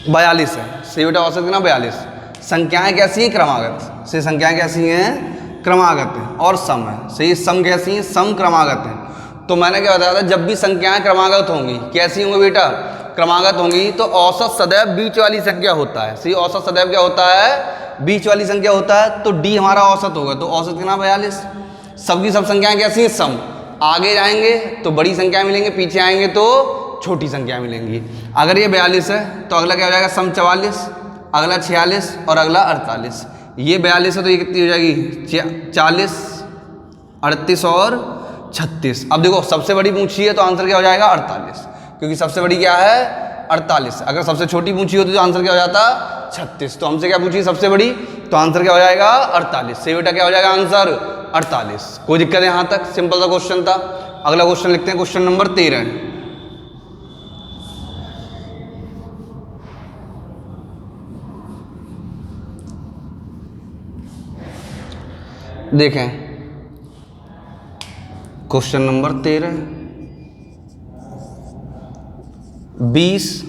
42 है। सही बेटा, औसत कितना 42। संख्याएं कैसी हैं क्रमागत से, संख्याएं कैसी हैं क्रमागत हैं और सम है। सही, सम कैसी हैं, सम क्रमागत हैं। तो मैंने क्या बताया था, जब भी संख्याएं क्रमागत होंगी, कैसी होंगी बेटा क्रमागत होंगी, तो औसत सदैव बीच वाली संख्या होता है। सही, औसत सदैव क्या होता है बीच वाली संख्या होता है। तो डी हमारा औसत होगा, तो औसत कितना 42। सबकी सब संख्याएं कैसी हैं सम, आगे जाएंगे तो बड़ी संख्या मिलेंगे, पीछे आएंगे तो छोटी संख्या मिलेंगी। अगर ये 42 है तो अगला क्या हो जाएगा सम 44, अगला 46 और अगला 48। ये 42 है तो ये कितनी हो जाएगी 40, 38 और 36। अब देखो सबसे बड़ी पूछी है तो आंसर क्या हो जाएगा 48, क्योंकि सबसे बड़ी क्या है 48। अगर सबसे छोटी पूछी होती तो आंसर क्या हो जाता 36। तो हमसे क्या पूछी सबसे बड़ी, तो आंसर क्या हो जाएगा 48। से बेटा क्या हो जाएगा आंसर 48। कोई दिक्कत है यहाँ तक, सिंपल सा क्वेश्चन था। अगला क्वेश्चन लिखते हैं, क्वेश्चन नंबर 13। देखें क्वेश्चन नंबर 13, 20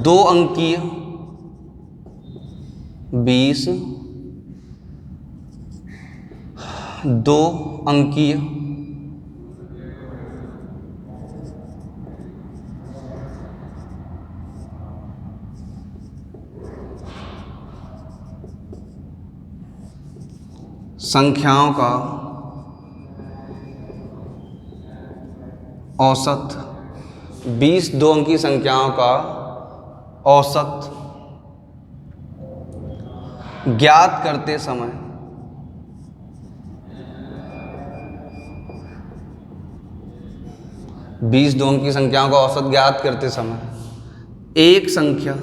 दो अंकीय 20 दो अंकीय संख्याओं का औसत, 20 दो अंकी संख्याओं का औसत ज्ञात करते समय बीस दो अंकी संख्याओं का औसत ज्ञात करते समय एक संख्या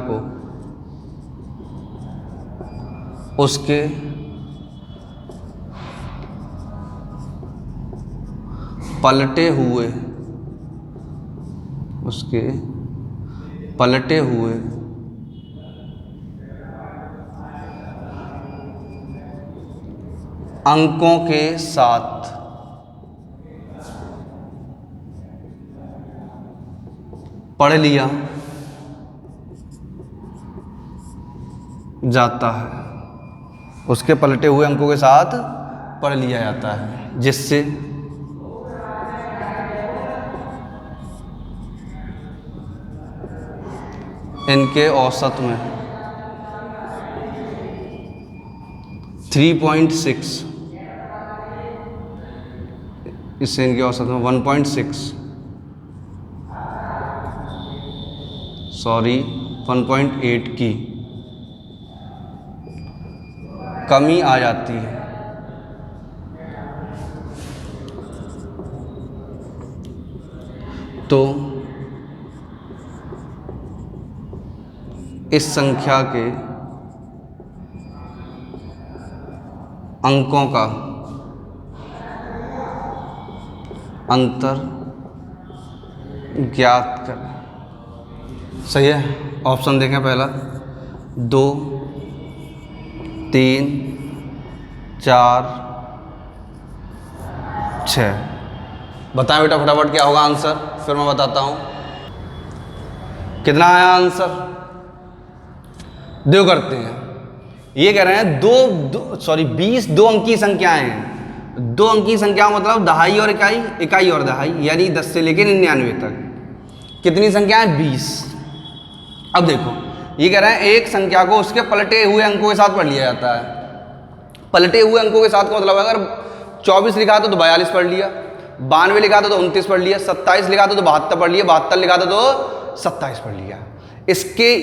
को उसके पलटे हुए अंकों के साथ पढ़ लिया जाता है, उसके पलटे हुए अंकों के साथ पढ़ लिया जाता है, जिससे इनके औसत में 3.6, इससे इनके औसत में 1.8 की कमी आ जाती है। तो इस संख्या के अंकों का अंतर ज्ञात करें। सही है, ऑप्शन देखें पहला 2 3 4 6। बताएं बेटा फटाफट क्या होगा आंसर, फिर मैं बताता हूं कितना आया आंसर। दो करते हैं, ये कह रहे हैं 20 दो अंकी संख्याएं हैं। दो अंकी संख्या मतलब दहाई और इकाई, इकाई और दहाई, यानी 10 से लेकर 99 तक। कितनी संख्या है? 20। अब देखो ये कह रहे हैं एक संख्या को उसके पलटे हुए अंकों के साथ पढ़ लिया जाता है। पलटे हुए अंकों के साथ का मतलब अगर 24 लिखा था तो 42 पढ़ लिया, 92 लिखा था तो 29 पढ़ लिया, 27 लिखा था तो 72 पढ़ लिया, 72 लिखा था तो 27 पढ़ लिया। इसके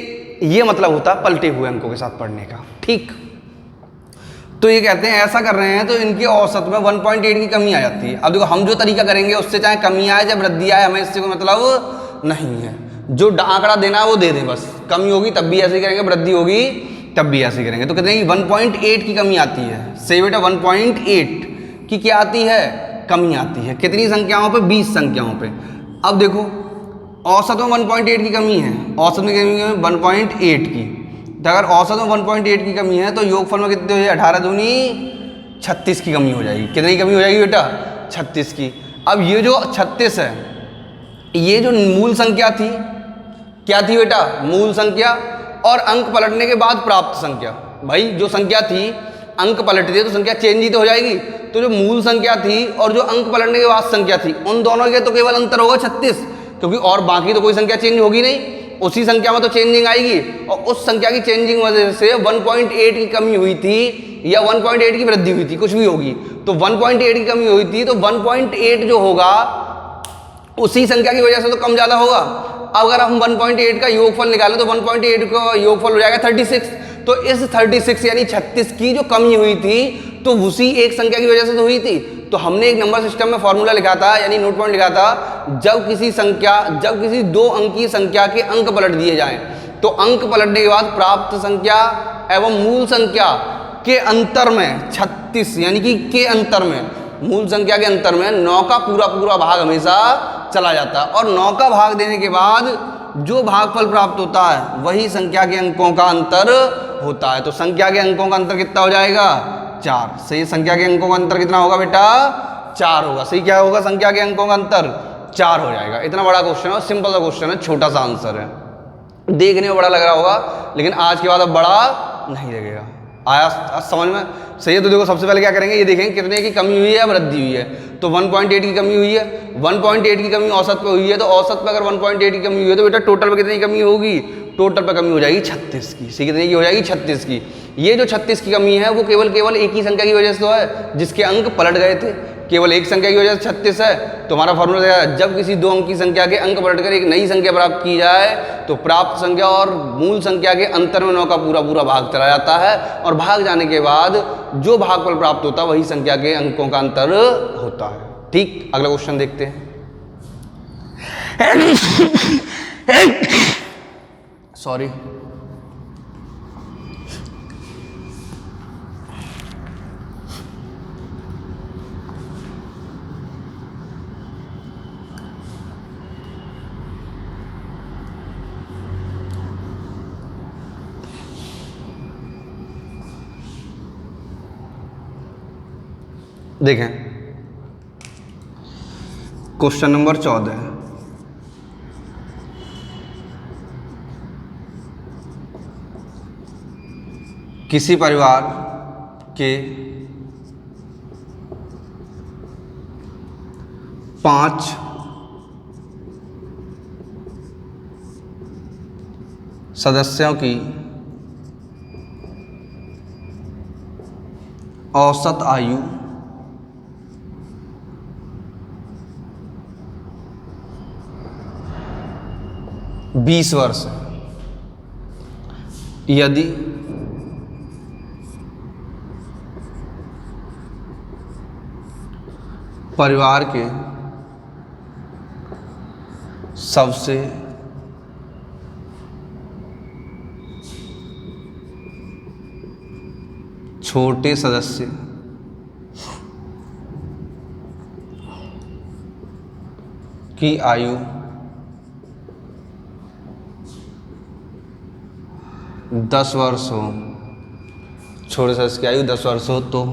ये मतलब होता है पलटे हुए अंकों के साथ पढ़ने का। ठीक, तो ये कहते हैं ऐसा कर रहे हैं तो इनके औसत में 1.8 की कमी आ जाती है। अब देखो हम जो तरीका करेंगे उससे चाहे कमी आए चाहे वृद्धि आए हमें इससे कोई मतलब नहीं है। जो आंकड़ा देना है वो दे दें बस, कमी होगी तब भी ऐसे ही करेंगे, वृद्धि होगी तब भी ऐसे ही करेंगे। तो कहते हैं कि 1.8 की कमी आती है। सही बेटा, 1.8 की क्या आती है? कमी आती है। कितनी संख्याओं पे? 20 संख्याओं पे। अब देखो औसत में 1.8 की कमी है, औसत में कमी है 1.8 की। तो अगर औसत में 1.8 की कमी है तो योगफल में कितने हो जाए? 18 दूनी 36 की कमी हो जाएगी। कितनी की कमी हो जाएगी बेटा? 36 की। अब ये जो 36 है ये जो मूल संख्या थी, क्या थी बेटा? मूल संख्या और अंक पलटने के बाद प्राप्त संख्या। भाई जो संख्या थी अंक पलट दिए तो संख्या चेंज ही तो हो जाएगी। तो जो मूल संख्या थी और जो अंक पलटने के बाद संख्या थी उन दोनों के तो केवल अंतर होगा 36, क्योंकि और बाकी तो कोई संख्या चेंज होगी नहीं, उसी संख्या में तो चेंजिंग आएगी। और उस संख्या की चेंजिंग वजह से 1.8 की कमी हुई थी या 1.8 की वृद्धि हुई थी, कुछ भी होगी। तो 1.8 की कमी हुई थी तो 1.8 जो होगा उसी संख्या की वजह से तो कम ज़्यादा होगा। अब अगर हम 1.8 का योगफल निकालें तो 1.8 का योगफल हो जाएगा 36। तो इस 36 यानी 36 की जो कमी हुई थी तो उसी एक संख्या की वजह से तो हुई थी। तो हमने एक नंबर सिस्टम में फॉर्मूला लिखा था, यानी नोट पॉइंट लिखा था, जब किसी दो अंकीय संख्या के अंक पलट दिए जाएं तो अंक पलटने के बाद प्राप्त संख्या एवं मूल संख्या के अंतर में 36 यानी कि के अंतर में, मूल संख्या के अंतर में 9 का पूरा भाग हमेशा चला जाता है। और 9 का भाग देने के बाद जो भागफल प्राप्त होता है वही संख्या के अंकों का अंतर होता है। तो संख्या के अंकों का अंतर कितना हो जाएगा? 4। सही, संख्या के अंकों का अंतर कितना होगा बेटा? 4 होगा। सही, क्या होगा? संख्या के अंकों का अंतर 4 हो जाएगा। इतना बड़ा क्वेश्चन है, सिंपल सा क्वेश्चन है, छोटा सा आंसर है, देखने में बड़ा लग रहा होगा लेकिन आज के बाद अब बड़ा नहीं लगेगा। आया समझ में? सही है। तो देखो सबसे पहले क्या करेंगे, ये देखेंगे कितने की कमी हुई है या वृद्धि हुई है। तो 1.8 की कमी हुई है, 1.8 की कमी औसत पे हुई है, तो औसत पे अगर 1.8 की कमी हुई है तो बेटा टोटल पे कितनी कमी होगी? टोटल पे कमी हो जाएगी 36 की। सही, कितनी की हो जाएगी? 36 की। ये जो 36 की कमी है वो केवल एक ही संख्या की वजह से तो है जिसके अंक पलट गए थे। केवल एक संख्या की वजह से 36 है। तो हमारा फॉर्मूला है, जब किसी दो अंकी संख्या के अंक पलटकर एक नई संख्या प्राप्त की जाए तो प्राप्त संख्या और मूल संख्या के अंतर में 9 का पूरा भाग चला जाता है और भाग जाने के बाद जो भागफल प्राप्त होता है वही संख्या के अंकों का अंतर होता है। ठीक, अगला क्वेश्चन देखते हैं। सॉरी, देखें क्वेश्चन नंबर 14। किसी परिवार के 5 सदस्यों की औसत आयु 20 वर्ष है। यदि परिवार के सबसे छोटे सदस्य की आयु 10 वर्ष हो, छोटे सदस्य की आयु 10 वर्ष हो तो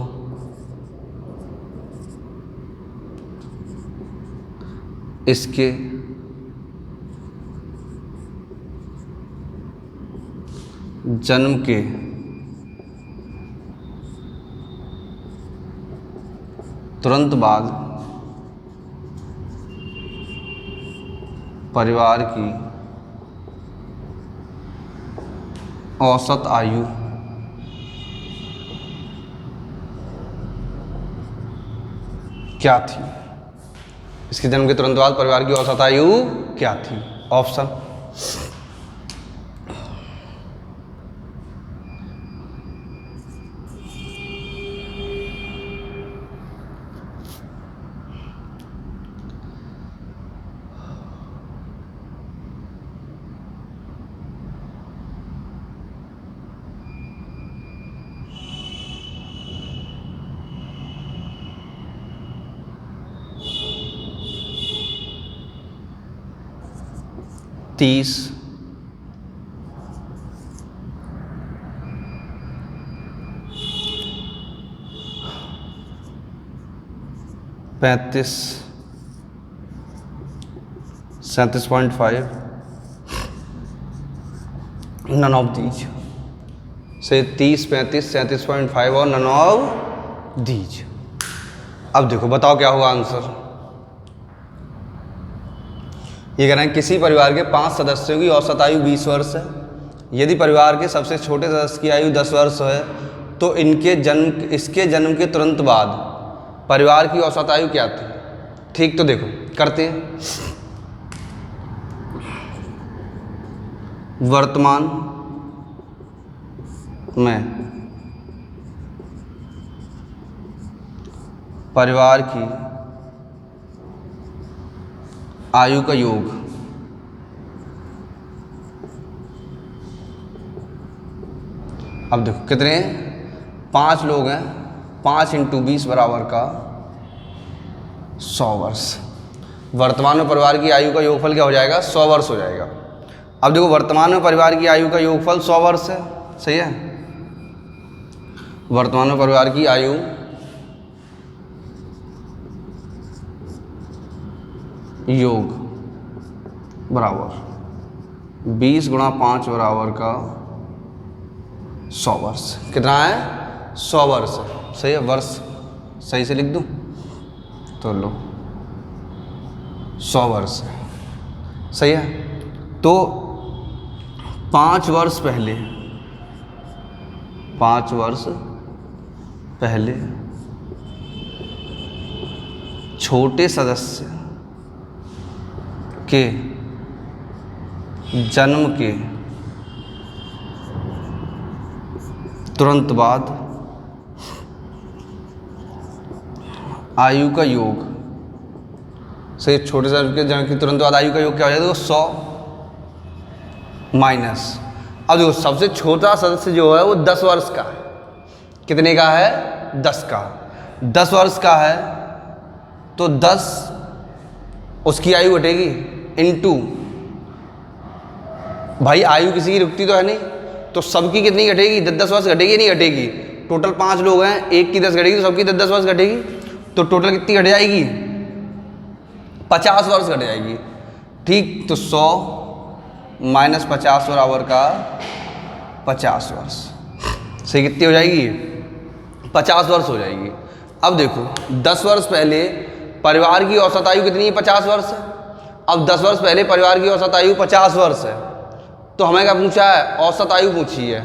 इसके जन्म के तुरंत बाद परिवार की औसत आयु क्या थी? इसके जन्म के तुरंत बाद परिवार की औसत आयु क्या थी? ऑप्शन 30, 35, 37.5, नन ऑफ दीज से 30, 35, 37.5 और नन ऑफ दीज। अब देखो बताओ क्या होगा आंसर। ये कह रहे हैं किसी परिवार के 5 सदस्यों की औसत आयु 20 वर्ष है। यदि परिवार के सबसे छोटे सदस्य की आयु 10 वर्ष है तो इसके जन्म के तुरंत बाद परिवार की औसत आयु क्या थी? ठीक, तो देखो करते हैं। वर्तमान में परिवार की आयु का योग अब देखो कितने हैं? 5 लोग हैं। 5 × 20 बराबर का 100 वर्ष। वर्तमान में परिवार की आयु का योगफल क्या हो जाएगा? 100 वर्ष हो जाएगा। अब देखो वर्तमान में परिवार की आयु का योगफल 100 वर्ष है, सही है। वर्तमान में परिवार की आयु योग बराबर 20 × 5 बराबर का 100 वर्ष। कितना है? 100 वर्ष, सही है। वर्ष सही से लिख दूं तो लो 100 वर्ष है, सही है। तो 5 वर्ष पहले छोटे सदस्य के जन्म के तुरंत बाद आयु का योग से छोटे सदस्य के जन्म के तुरंत बाद आयु का योग क्या हो जाएगा? 100 माइनस। अब देखो सबसे छोटा सदस्य जो है वो 10 वर्ष का है। कितने का है? 10 का। 10 वर्ष का है तो 10 उसकी आयु घटेगी इनटू, भाई आयु किसी की रुकती तो है नहीं, तो सबकी कितनी घटेगी? 10 वर्ष घटेगी, नहीं घटेगी? टोटल 5 लोग हैं, एक की 10 घटेगी तो सबकी 10 वर्ष घटेगी, तो टोटल कितनी घट जाएगी? 50 वर्ष घट जाएगी। ठीक, तो 100 माइनस 50 बराबर का 50 वर्ष। सही, कितनी हो जाएगी? 50 वर्ष हो जाएगी। अब देखो 10 वर्ष पहले परिवार की औसत आयु कितनी है? 50 वर्ष है। अब 10 वर्ष पहले परिवार की औसत आयु 50 वर्ष है, तो हमें क्या पूछा है? औसत आयु पूछी है।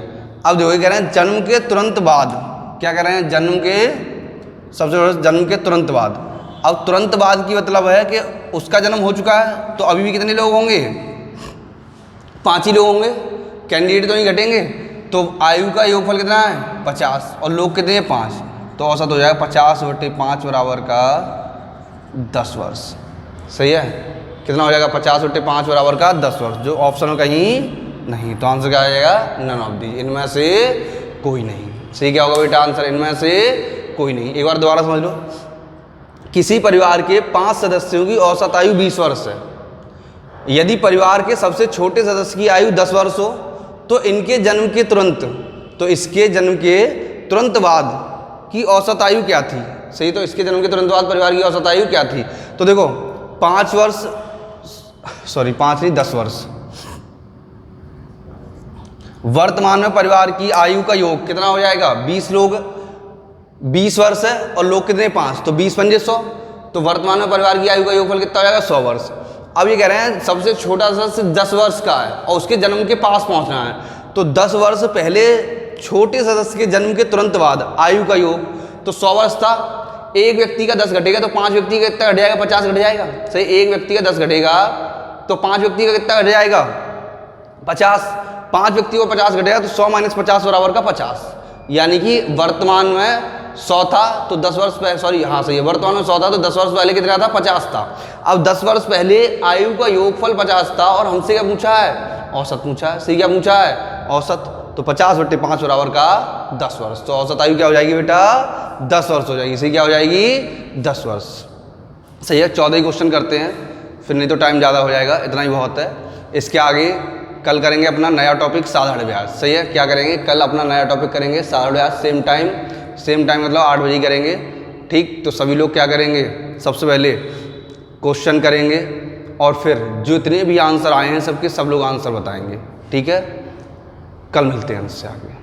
अब देखो कह रहे हैं जन्म के तुरंत बाद, क्या कह रहे हैं? जन्म के तुरंत बाद। अब तुरंत बाद की मतलब है कि उसका जन्म हो चुका है, तो अभी भी कितने लोग होंगे? 5 ही लोग होंगे, कैंडिडेट तो नहीं घटेंगे। तो आयु का योगफल कितना है? 50, और लोग कितने हैं? 5, तो औसत हो जाएगा 50/5 बराबर का 10 वर्ष। सही है। कितना हो जाएगा? 50/5 बराबर का 10 वर्ष, जो ऑप्शन में कहीं नहीं। तो आंसर क्या आ जाएगा? नन ऑफ दीज, इनमें से कोई नहीं। सही क्या होगा बेटा आंसर? इनमें से कोई नहीं। एक बार दोबारा समझ लो। किसी परिवार के 5 सदस्यों की औसत आयु 20 वर्ष है। यदि परिवार के सबसे छोटे सदस्य की आयु 10 वर्ष हो तो इसके जन्म के तुरंत बाद की औसत आयु क्या थी? सही, तो इसके जन्म के तुरंत बाद परिवार की औसत आयु क्या थी? तो देखो 10 वर्ष। वर्तमान में परिवार की आयु का योग कितना हो जाएगा? 20 लोग, 20 वर्ष है और लोग कितने? 5, तो 20 × 5 = 100। तो वर्तमान में परिवार की आयु का योगफल कितना हो जाएगा? 100 वर्ष। अब ये कह रहे हैं सबसे छोटा सदस्य 10 वर्ष का है और उसके जन्म के पास पहुंचना है, तो 10 वर्ष पहले छोटे सदस्य के जन्म के तुरंत बाद आयु का योग, तो 100 वर्ष था, एक व्यक्ति का 10 घटेगा तो 5 व्यक्ति का कितना घट जाएगा, 50 घट जाएगा। सही, एक व्यक्ति का 10 घटेगा तो 5 व्यक्ति का कितना घट जाएगा, 50। 5 व्यक्ति को 50 घटेगा तो 100 - 50 बराबर का 50, यानी कि वर्तमान में 100 था तो 10 वर्ष पहले, सॉरी हाँ सही है, वर्तमान में 100 था तो 10 वर्ष पहले कितना था, 50 था। अब 10 वर्ष पहले आयु का योगफल 50 था और हमसे क्या पूछा है, औसत पूछा है। सही, क्या पूछा है, औसत। तो 50/5 बराबर का 10 वर्ष, तो औसत आयु क्या हो जाएगी बेटा, 10 वर्ष हो जाएगी। सही, क्या हो जाएगी, 10 वर्ष। सही है, 14 क्वेश्चन करते हैं, फिर नहीं तो टाइम ज़्यादा हो जाएगा, इतना ही बहुत है। इसके आगे कल करेंगे अपना नया टॉपिक साधारण ब्याज। सही है, क्या करेंगे, कल अपना नया टॉपिक करेंगे साधारण ब्याज, सेम टाइम मतलब 8 बजे करेंगे। ठीक, तो सभी लोग क्या करेंगे, सबसे पहले क्वेश्चन करेंगे और फिर जितने भी आंसर आए हैं सबके सब लोग आंसर बताएंगे। ठीक है, कल मिलते हैं इससे आगे।